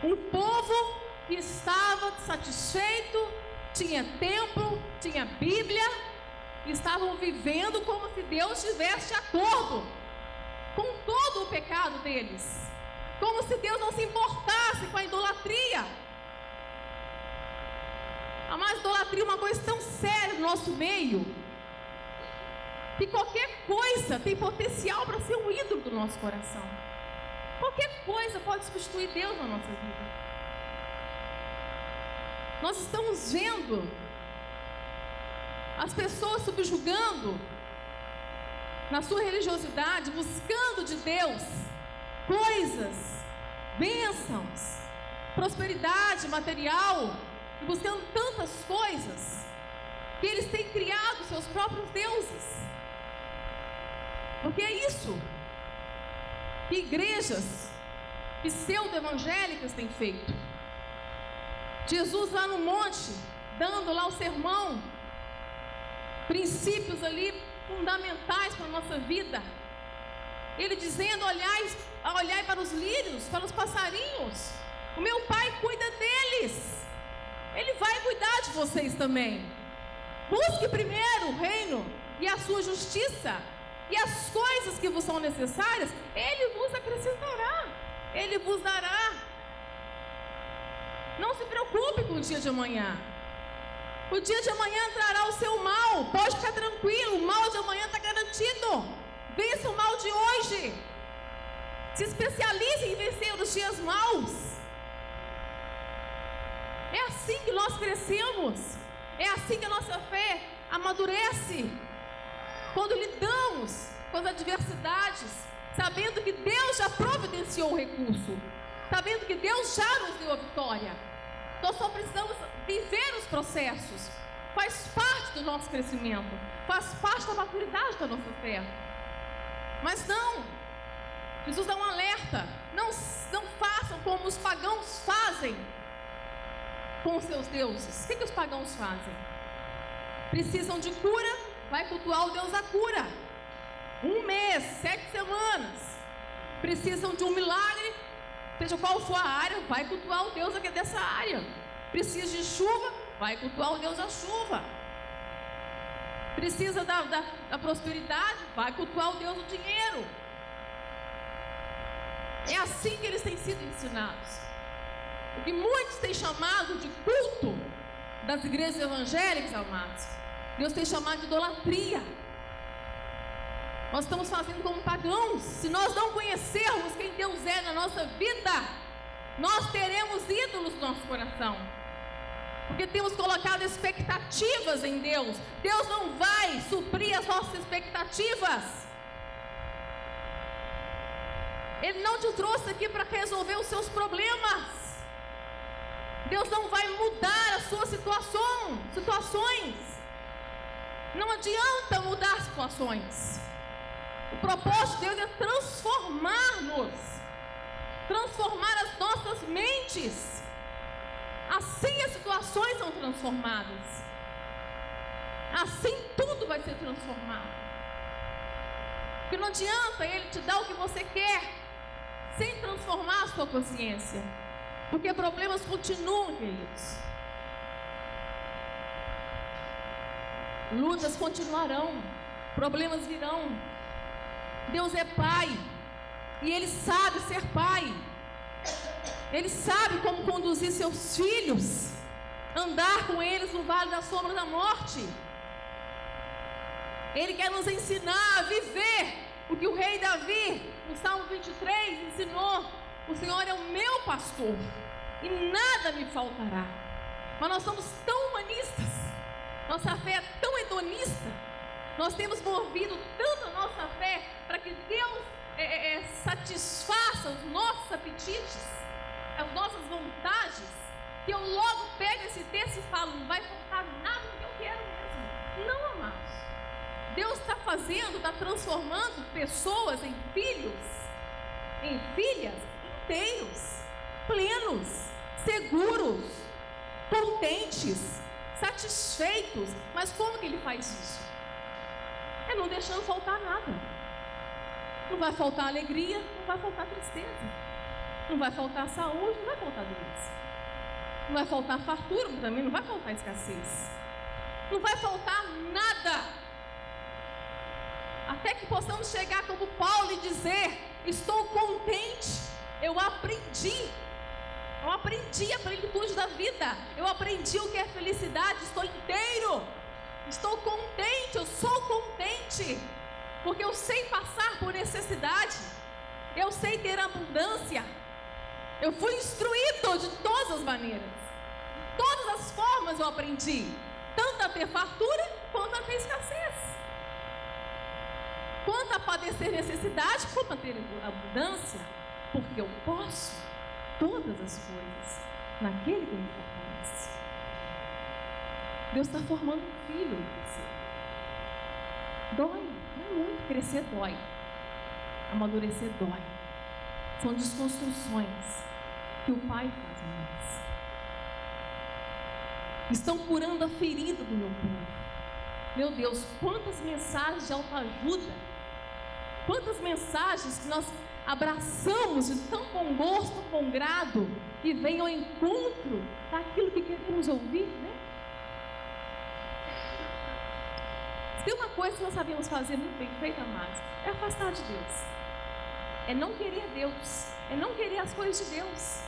Um povo que estava satisfeito, tinha templo, tinha Bíblia, estavam vivendo como se Deus estivesse de acordo com todo o pecado deles, como se Deus não se importasse com a idolatria. Mas idolatria é uma coisa tão séria no nosso meio, que qualquer coisa tem potencial para ser um ídolo do nosso coração. Qualquer coisa pode substituir Deus na nossa vida. Nós estamos vendo as pessoas subjugando na sua religiosidade, buscando de Deus coisas, bênçãos, prosperidade material, e buscando tantas coisas, que eles têm criado seus próprios deuses. Porque é isso que igrejas pseudo-evangélicas têm feito. Jesus lá no monte, dando lá o sermão, princípios ali fundamentais para a nossa vida, ele dizendo: olhai para os lírios, para os passarinhos, o meu Pai cuida deles, Ele vai cuidar de vocês também. Busque primeiro o reino e a sua justiça, e as coisas que vos são necessárias Ele vos acrescentará, Ele vos dará. Não se preocupe com o dia de amanhã. O dia de amanhã trará o seu mal. Pode ficar tranquilo, o mal de amanhã está garantido. Vença o mal de hoje. Se especialize em vencer os dias maus. É assim que nós crescemos. É assim que a nossa fé amadurece. Quando lidamos com as adversidades, sabendo que Deus já providenciou o recurso, sabendo que Deus já nos deu a vitória. Nós só precisamos viver os processos. Faz parte do nosso crescimento, faz parte da maturidade da nossa fé. Mas não, Jesus dá um alerta: não façam como os pagãos fazem com os seus deuses. O que os pagãos fazem? Precisam de cura, vai cultuar o Deus da cura. 1 mês, 7 semanas. Precisam de um milagre, seja qual for a área, vai cultuar o Deus dessa área. Precisa de chuva, vai cultuar o Deus da chuva. Precisa da prosperidade, vai cultuar o Deus do dinheiro. É assim que eles têm sido ensinados. O que muitos têm chamado de culto das igrejas evangélicas, amados, Deus tem chamado de idolatria. Nós estamos fazendo como pagãos. Se nós não conhecermos quem Deus é na nossa vida, nós teremos ídolos no nosso coração, porque temos colocado expectativas em Deus. Deus não vai suprir as nossas expectativas. Ele não te trouxe aqui para resolver os seus problemas. Deus não vai mudar as suas situações. Não adianta mudar situações. O propósito de Deus é transformar-nos, transformar as nossas mentes. Assim as situações são transformadas. Assim tudo vai ser transformado. Porque não adianta Ele te dar o que você quer sem transformar a sua consciência. Porque problemas continuam, queridos. Lutas continuarão, problemas virão. Deus é Pai, e Ele sabe ser Pai. Ele sabe como conduzir seus filhos, andar com eles no vale da sombra da morte. Ele quer nos ensinar a viver o que o rei Davi, no Salmo 23, ensinou: o Senhor é o meu pastor e nada me faltará. Mas nós somos tão humanistas, nossa fé é tão hedonista, nós temos movido tanto a nossa fé para que Deus satisfaça os nossos apetites, as nossas vontades, que eu logo pego esse texto e falo: não vai faltar nada do que eu quero mesmo. Não, amados. Deus está fazendo, está transformando pessoas em filhos, em filhas inteiros, plenos, seguros, contentes, satisfeitos. Mas como que Ele faz isso? É não deixando faltar nada. Não vai faltar alegria, não vai faltar tristeza, não vai faltar saúde, não vai faltar doença, não vai faltar fartura, também não vai faltar escassez, não vai faltar nada. Até que possamos chegar como Paulo e dizer: estou contente, eu aprendi a plenitude da vida, eu aprendi o que é felicidade, estou inteiro, estou contente, eu sou contente, porque eu sei passar por necessidade, eu sei ter abundância, eu fui instruído de todas as maneiras, de todas as formas eu aprendi, tanto a ter fartura quanto a ter escassez, quanto a padecer necessidade, quanto a ter abundância, porque eu posso todas as coisas naquele que me fortalece. Deus está formando um filho em você. Dói, não é muito. Crescer dói, amadurecer dói. São desconstruções que o Pai faz em nós. Estão curando a ferida do meu povo. Meu Deus, quantas mensagens de autoajuda, quantas mensagens que nós abraçamos de tão bom gosto, bom grado, e vem ao encontro daquilo que queremos ouvir, né? Se tem uma coisa que nós sabemos fazer muito bem feita, amados, é afastar de Deus, é não querer Deus, é não querer as coisas de Deus.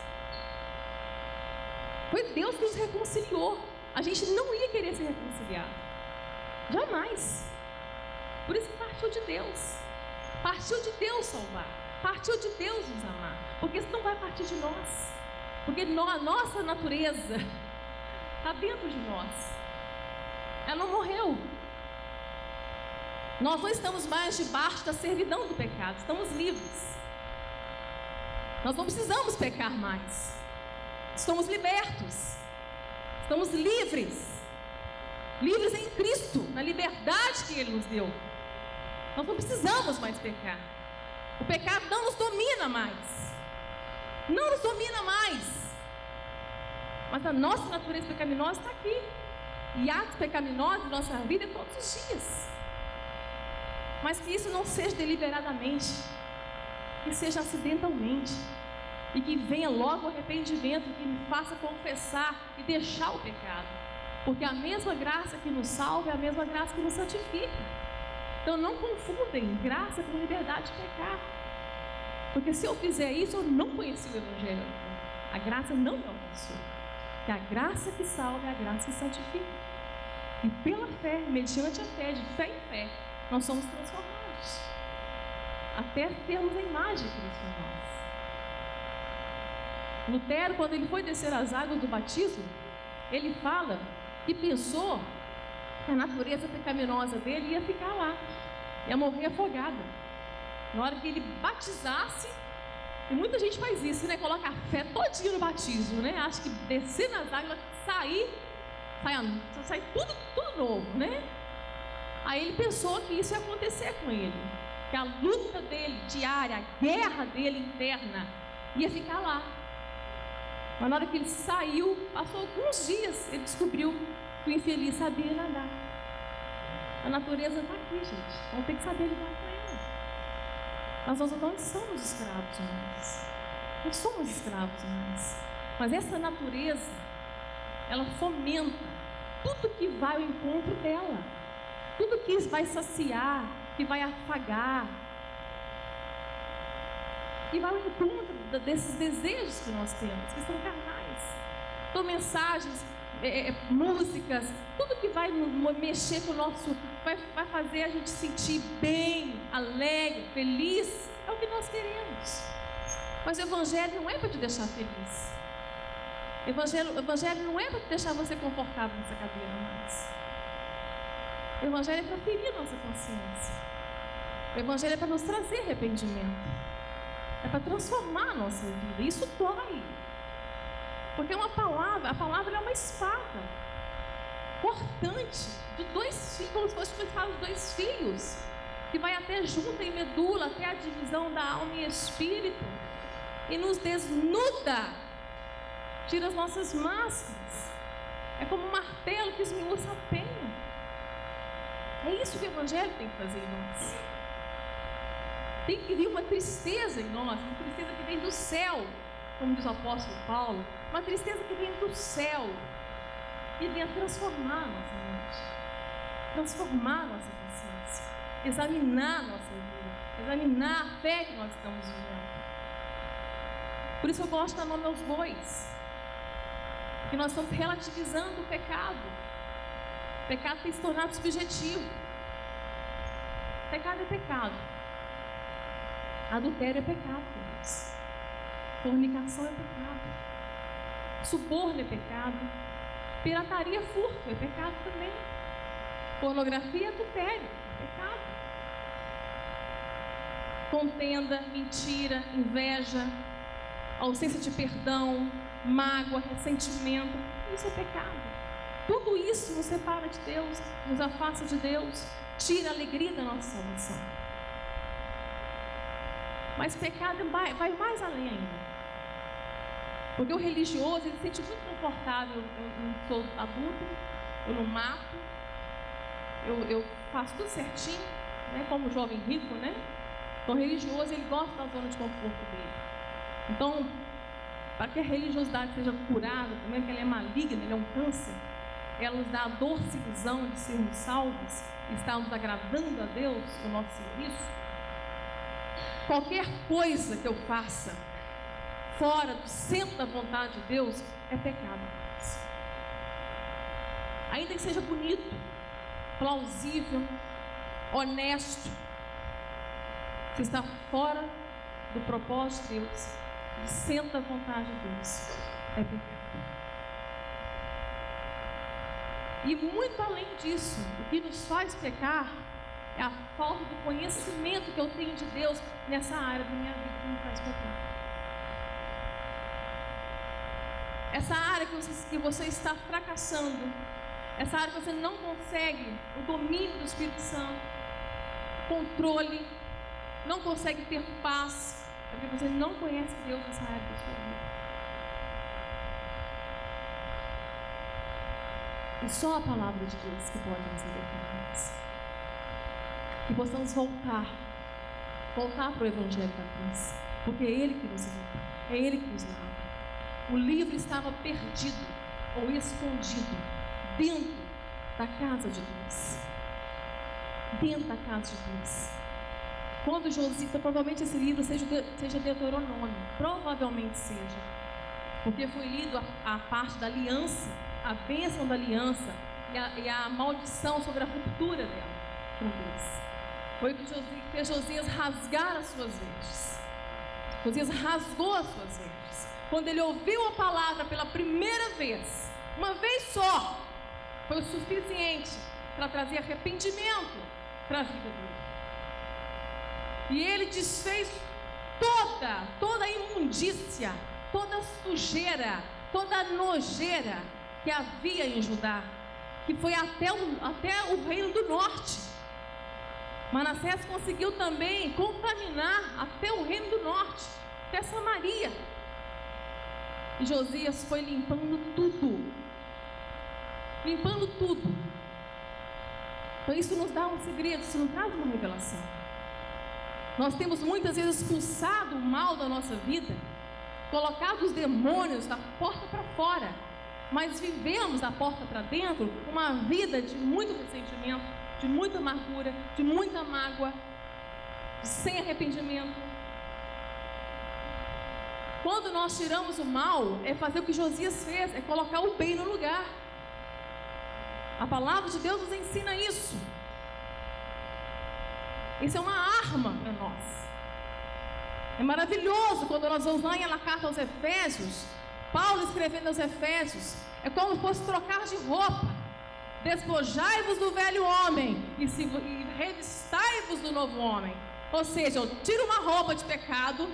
Foi Deus que nos reconciliou, a gente não ia querer ser reconciliado, jamais. Por isso que partiu de Deus, partiu de Deus salvar, partiu de Deus nos amar, porque isso não vai partir de nós, porque a nossa natureza está dentro de nós. Ela não morreu. Nós não estamos mais debaixo da servidão do pecado, estamos livres. Nós não precisamos pecar mais. Estamos libertos. Estamos livres. Livres em Cristo, na liberdade que Ele nos deu. Nós não precisamos mais pecar. O pecado não nos domina mais. Não nos domina mais. Mas a nossa natureza pecaminosa está aqui. E atos pecaminosos na nossa vida todos os dias. Mas que isso não seja deliberadamente, que seja acidentalmente, e que venha logo o arrependimento, que me faça confessar e deixar o pecado, porque a mesma graça que nos salva é a mesma graça que nos santifica. Então não confundem graça com liberdade de pecar, porque se eu fizer isso, eu não conheci o Evangelho, a graça não me alcançou, que a graça que salva é a graça que santifica, e pela fé, mediante a fé, de fé em fé, nós somos transformados, até termos a imagem de Cristo em nós. Lutero, quando ele foi descer as águas do batismo, ele fala que pensou que a natureza pecaminosa dele ia ficar lá, ia morrer afogada. Na hora que ele batizasse, e muita gente faz isso, né? Coloca a fé todinha no batismo, né? Acha que descer nas águas, sai tudo novo, né? Aí ele pensou que isso ia acontecer com ele, que a luta dele diária, a guerra dele interna, ia ficar lá. Mas na hora que ele saiu, passou alguns dias, ele descobriu que o infeliz sabia nadar. A natureza está aqui, gente. Vamos ter que saber lidar com ela. Mas nós não somos escravos mais. Não somos escravos mais. Mas essa natureza, ela fomenta tudo que vai ao encontro dela. Tudo que vai saciar, que vai afagar, que vai ao encontro desses desejos que nós temos, que são carnais. Então, mensagens, músicas, tudo que vai mexer com o nosso, vai fazer a gente sentir bem, alegre, feliz, é o que nós queremos. Mas o Evangelho não é para te deixar feliz. O Evangelho não é para deixar você confortável nessa cadeira mais. O Evangelho é para ferir a nossa consciência. O Evangelho é para nos trazer arrependimento. É para transformar a nossa vida. Isso dói. Porque a palavra é uma espada cortante de dois fios, como se fosse de dois fios, que vai até junta e medula, até a divisão da alma e espírito, e nos desnuda, tira as nossas máscaras. É como um martelo que esmiuça a penha. É isso que o Evangelho tem que fazer em nós. Tem que vir uma tristeza em nós, uma tristeza que vem do céu, como diz o apóstolo Paulo, uma tristeza que vem do céu, e vem a transformar a nossa mente, transformar a nossa consciência, examinar a nossa vida, examinar a fé que nós estamos vivendo. Por isso eu gosto de dar nome aos bois, porque nós estamos relativizando o pecado. O pecado tem se tornado subjetivo. Pecado é pecado. Adultério é pecado, queridos. Fornicação é pecado. Suborno é pecado. Pirataria, furto é pecado também. Pornografia, adultério é pecado. Contenda, mentira, inveja, ausência de perdão, mágoa, ressentimento, isso é pecado. Tudo isso nos separa de Deus, nos afasta de Deus, tira a alegria da nossa salvação. Mas pecado vai mais além ainda. Porque o religioso, ele se sente muito confortável. Eu não sou adulto, eu não mato, eu faço tudo certinho, né? Como jovem rico, né? Então o religioso, ele gosta da zona de conforto dele. Então, para que a religiosidade seja curada, também que ela é maligna, ela é um câncer, ela nos dá a doce-ilusão de sermos salvos, e estarmos agradando a Deus com o nosso serviço. Qualquer coisa que eu faça fora do centro da vontade de Deus é pecado. Ainda que seja bonito, plausível, honesto, se está fora do propósito de Deus, do centro da vontade de Deus, é pecado. E muito além disso, o que nos faz pecar é a falta do conhecimento que eu tenho de Deus nessa área da minha vida que me faz pecar. Essa área que você está fracassando, essa área que você não consegue o domínio do Espírito Santo, controle, não consegue ter paz, é porque você não conhece Deus nessa área da sua vida. E só a palavra de Deus que pode nos libertar disso. Que possamos voltar para o Evangelho da cruz, porque é Ele que nos limpa, é Ele que nos lava. O livro estava perdido ou escondido dentro da casa de Deus. Dentro da casa de Deus. Quando Josias, provavelmente esse livro seja Deuteronômio, provavelmente seja, porque foi lido a parte da aliança, a bênção da aliança e a maldição sobre a ruptura dela com Deus. Foi o que fez Josias rasgar as suas vestes. Josias rasgou as suas vestes. Quando ele ouviu a palavra pela primeira vez, uma vez só, foi o suficiente para trazer arrependimento para a vida dele. E ele desfez toda a imundícia, toda a sujeira, toda a nojeira que havia em Judá, que foi até o reino do norte. Manassés conseguiu também contaminar até o reino do norte, até Samaria. E Josias foi limpando tudo. Limpando tudo. Então isso nos dá um segredo, isso nos traz uma revelação. Nós temos muitas vezes expulsado o mal da nossa vida, colocado os demônios da porta para fora, mas vivemos da porta para dentro uma vida de muito ressentimento, de muita amargura, de muita mágoa, sem arrependimento. Quando nós tiramos o mal, é fazer o que Josias fez, é colocar o bem no lugar. A palavra de Deus nos ensina isso. Isso é uma arma para nós. É maravilhoso quando nós vamos lá na carta aos Efésios, Paulo escrevendo aos Efésios, é como se fosse trocar de roupa. Despojai-vos do velho homem e revistai-vos do novo homem. Ou seja, eu tiro uma roupa de pecado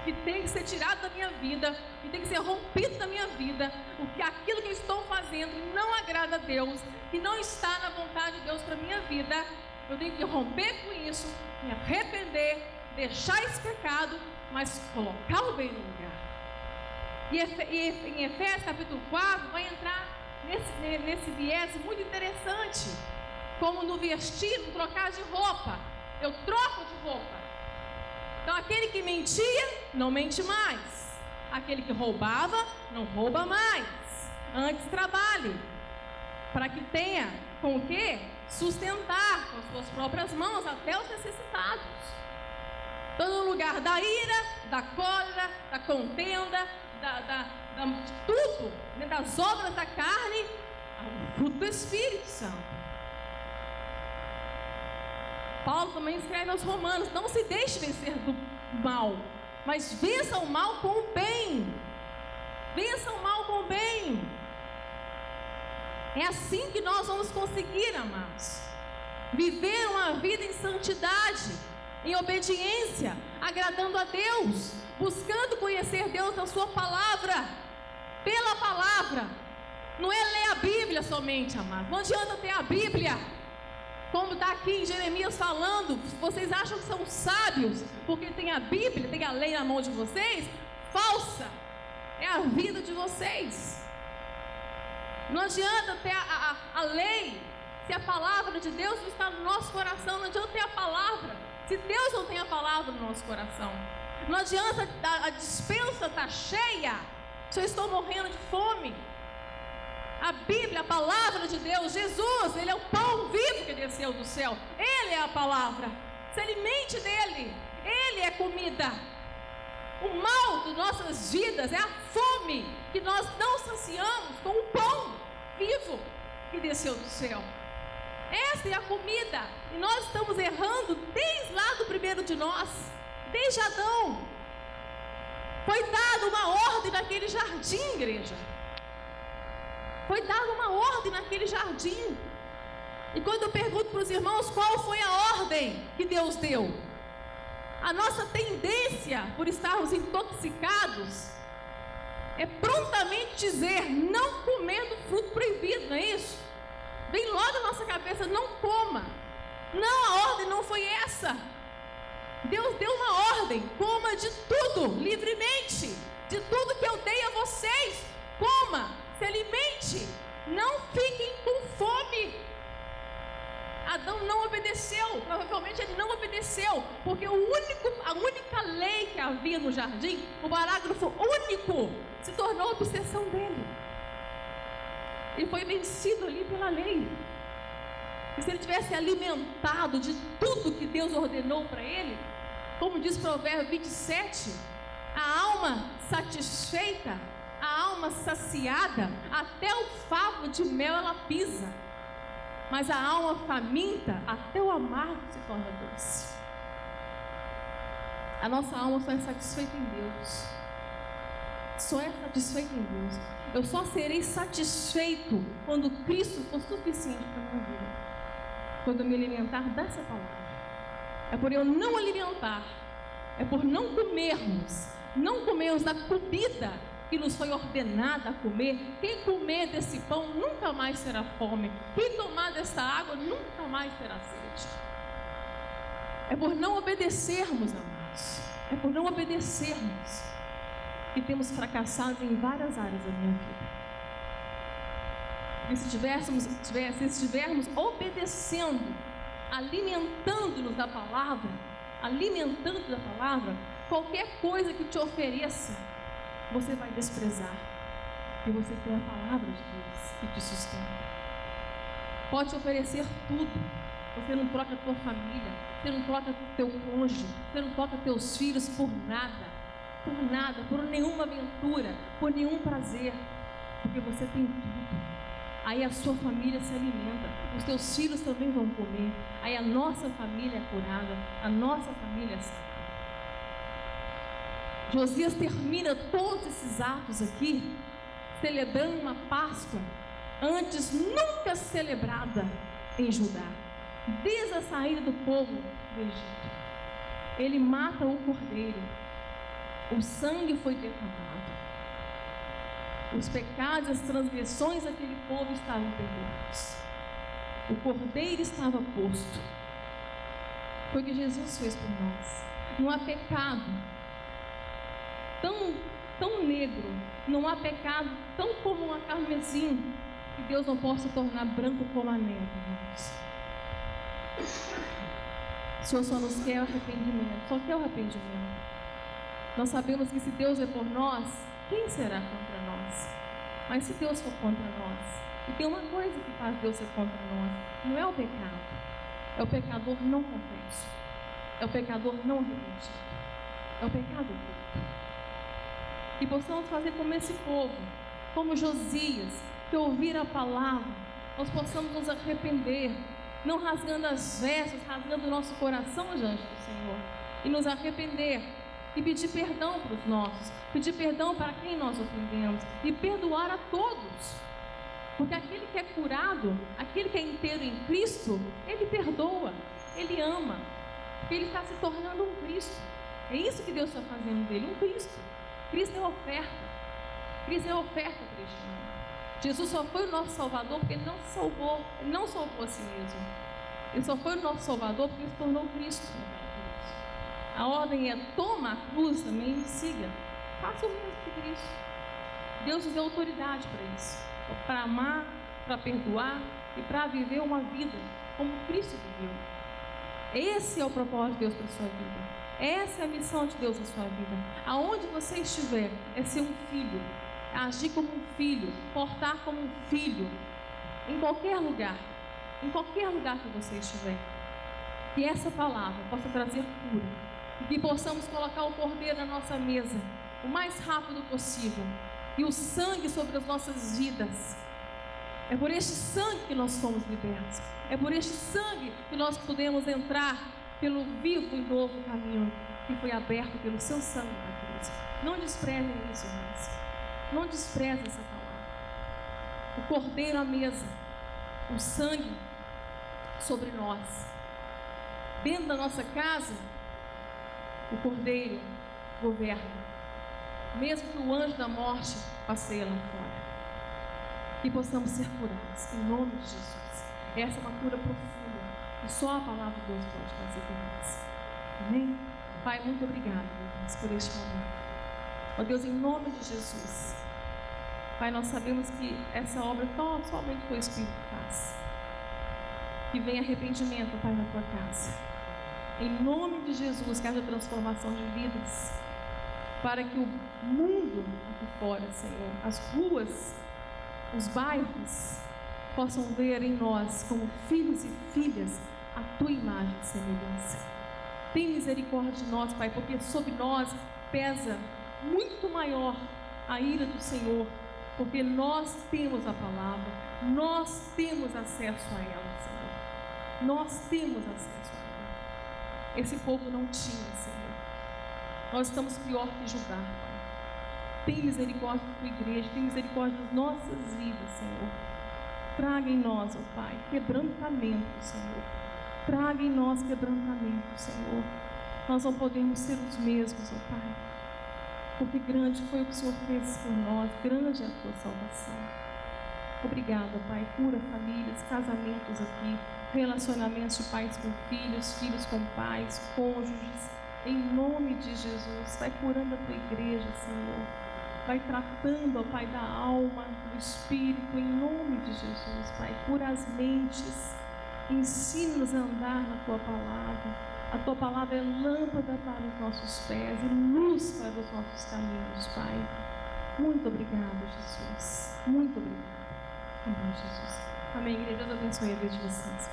que tem que ser tirado da minha vida, que tem que ser rompido da minha vida, aquilo que eu estou fazendo não agrada a Deus, que não está na vontade de Deus para a minha vida. Eu tenho que romper com isso, me arrepender, deixar esse pecado, mas colocar o bem no lugar. E em Efésios capítulo 4 vai entrar nesse viés muito interessante, como no vestir, no trocar de roupa. Eu troco de roupa. Então aquele que mentia, não mente mais. Aquele que roubava, não rouba mais. Antes trabalhe, para que tenha com o quê? Sustentar com as suas próprias mãos até os necessitados. Então no lugar da ira, da cólera, da contenda, de tudo, né, das obras da carne, o fruto do Espírito Santo. Paulo também escreve aos Romanos: não se deixe vencer do mal, mas vença o mal com o bem. Vença o mal com o bem. É assim que nós vamos conseguir, amados, viver uma vida em santidade, em obediência, agradando a Deus, buscando conhecer Deus na sua palavra, pela palavra. Não é ler a Bíblia somente, amados. Não adianta ter a Bíblia, como está aqui em Jeremias falando. Vocês acham que são sábios porque tem a Bíblia, tem a lei na mão de vocês? Falsa. É a vida de vocês. Não adianta ter a lei se a palavra de Deus não está no nosso coração. Não adianta ter a palavra se Deus não tem a palavra no nosso coração. Não adianta a despensa estar cheia se eu estou morrendo de fome. A Bíblia, a palavra de Deus, Jesus, Ele é o pão vivo que desceu do céu. Ele é a palavra. Se alimente dele. Ele é comida. O mal de nossas vidas é a fome que nós não saciamos com o pão vivo que desceu do céu. Essa é a comida. E nós estamos errando desde lá do primeiro de nós, desde Adão. Foi dada uma ordem naquele jardim, igreja. Foi dada uma ordem naquele jardim. E quando eu pergunto para os irmãos qual foi a ordem que Deus deu, a nossa tendência, por estarmos intoxicados, é prontamente dizer, não comendo fruto proibido, não é isso? Vem logo na nossa cabeça, não coma. Não, a ordem não foi essa. Deus deu uma ordem, coma de tudo, livremente. De tudo que eu dei a vocês, coma, se alimente, não fiquem com fome. Adão não obedeceu, provavelmente ele não obedeceu, porque a única lei que havia no jardim, o parágrafo único, se tornou a obsessão dele. Ele foi vencido ali pela lei. E se ele tivesse alimentado de tudo que Deus ordenou para ele, como diz Provérbios 27, a alma satisfeita, a alma saciada, até o favo de mel ela pisa. Mas a alma faminta, até o amargo se torna doce. A nossa alma só é satisfeita em Deus. Só é satisfeita em Deus. Eu só serei satisfeito quando Cristo for suficiente para a minha vida. Quando eu me alimentar dessa palavra. É por eu não alimentar, é por não comermos da comida que nos foi ordenada a comer. Quem comer desse pão nunca mais terá fome. Quem tomar dessa água nunca mais terá sede. É por não obedecermos, amados. É por não obedecermos que temos fracassado em várias áreas da minha vida. Porque se estivermos obedecendo, alimentando-nos da palavra, qualquer coisa que te ofereça, você vai desprezar, e você tem a palavra de Deus que te sustenta. Pode te oferecer tudo, você não troca a tua família, você não troca o teu cônjuge, você não troca teus filhos por nada, por nenhuma aventura, por nenhum prazer, porque você tem tudo. Aí a sua família se alimenta, os teus filhos também vão comer, aí a nossa família é curada, a nossa família é sarada. Josias termina todos esses atos aqui, celebrando uma Páscoa, antes nunca celebrada em Judá, desde a saída do povo do Egito. Ele mata o cordeiro, o sangue foi derramado, os pecados e as transgressões daquele povo estavam perdoados, o cordeiro estava posto. Foi o que Jesus fez por nós. Não há pecado tão negro, não há pecado tão comum a carmesim, que Deus não possa tornar branco como a neve. O Senhor só nos quer arrependimento, só quer o arrependimento. Nós sabemos que se Deus é por nós, quem será contra nós? Mas se Deus for contra nós, e tem uma coisa que faz Deus ser contra nós, não é o pecado, é o pecador não confesso, é o pecador não arrependido, é o pecado oculto. Que possamos fazer como esse povo, como Josias, que ouvir a palavra, nós possamos nos arrepender, não rasgando as vestes, rasgando o nosso coração diante do Senhor, e nos arrepender, e pedir perdão para os nossos, pedir perdão para quem nós ofendemos, e perdoar a todos, porque aquele que é curado, aquele que é inteiro em Cristo, ele perdoa, ele ama, porque ele está se tornando um Cristo. É isso que Deus está fazendo dele, um Cristo. Cristo é oferta. Cristo é oferta para este mundo. Jesus só foi o nosso Salvador porque ele não salvou a si mesmo. Ele só foi o nosso Salvador porque ele se tornou Cristo. A ordem é: toma a cruz também e me siga. Faça o mesmo que Cristo. Deus nos deu autoridade para isso, para amar, para perdoar e para viver uma vida como Cristo viveu. Esse é o propósito de Deus para a sua vida. Essa é a missão de Deus na sua vida. Aonde você estiver, é ser um filho, agir como um filho, portar como um filho, em qualquer lugar que você estiver. Que essa palavra possa trazer cura, e que possamos colocar o cordeiro na nossa mesa o mais rápido possível, e o sangue sobre as nossas vidas. É por este sangue que nós somos libertos, é por este sangue que nós podemos entrar pelo vivo e novo caminho que foi aberto pelo seu sangue na cruz. Não desprezem isso, irmãos. Não desprezem essa palavra. o cordeiro à mesa, o sangue sobre nós. Dentro da nossa casa, o cordeiro governa. Mesmo que o anjo da morte passeie lá fora. Que possamos ser curados, em nome de Jesus. Essa é uma cura profunda, que só a palavra de Deus pode fazer por nós. Amém? Pai, muito obrigado, Deus, por este momento. Ó Deus, em nome de Jesus. Pai, nós sabemos que essa obra somente o Teu Espírito faz. Que venha arrependimento, Pai, na Tua casa. Em nome de Jesus, que haja transformação de vidas. Para que o mundo aqui fora, Senhor, as ruas, os bairros, possam ver em nós, como filhos e filhas, a Tua imagem e semelhança. Tem misericórdia de nós, Pai, porque sobre nós pesa muito maior a ira do Senhor, porque nós temos a palavra, nós temos acesso a ela, Senhor. Nós temos acesso a ela. Esse povo não tinha, Senhor. Nós estamos pior que Judá, Pai. Tem misericórdia da Tua igreja, tem misericórdia das nossas vidas, Senhor. Traga em nós, ó Pai, quebrantamento, Senhor. Traga em nós quebrantamento, Senhor. Nós não podemos ser os mesmos, ó Pai. Porque grande foi o que o Senhor fez por nós, grande é a Tua salvação. Obrigada, Pai. Cura famílias, casamentos aqui, relacionamentos de pais com filhos, filhos com pais, cônjuges. Em nome de Jesus, vai curando a Tua igreja, Senhor. Vai tratando, ó Pai, da alma, do espírito, em nome de Jesus, Pai. Cura as mentes. Ensina-nos a andar na Tua palavra. A Tua palavra é lâmpada para os nossos pés e luz para os nossos caminhos, Pai. Muito obrigado, Jesus. Muito obrigado. Amém, Jesus. Amém, igreja. Deus abençoe a vida de vocês.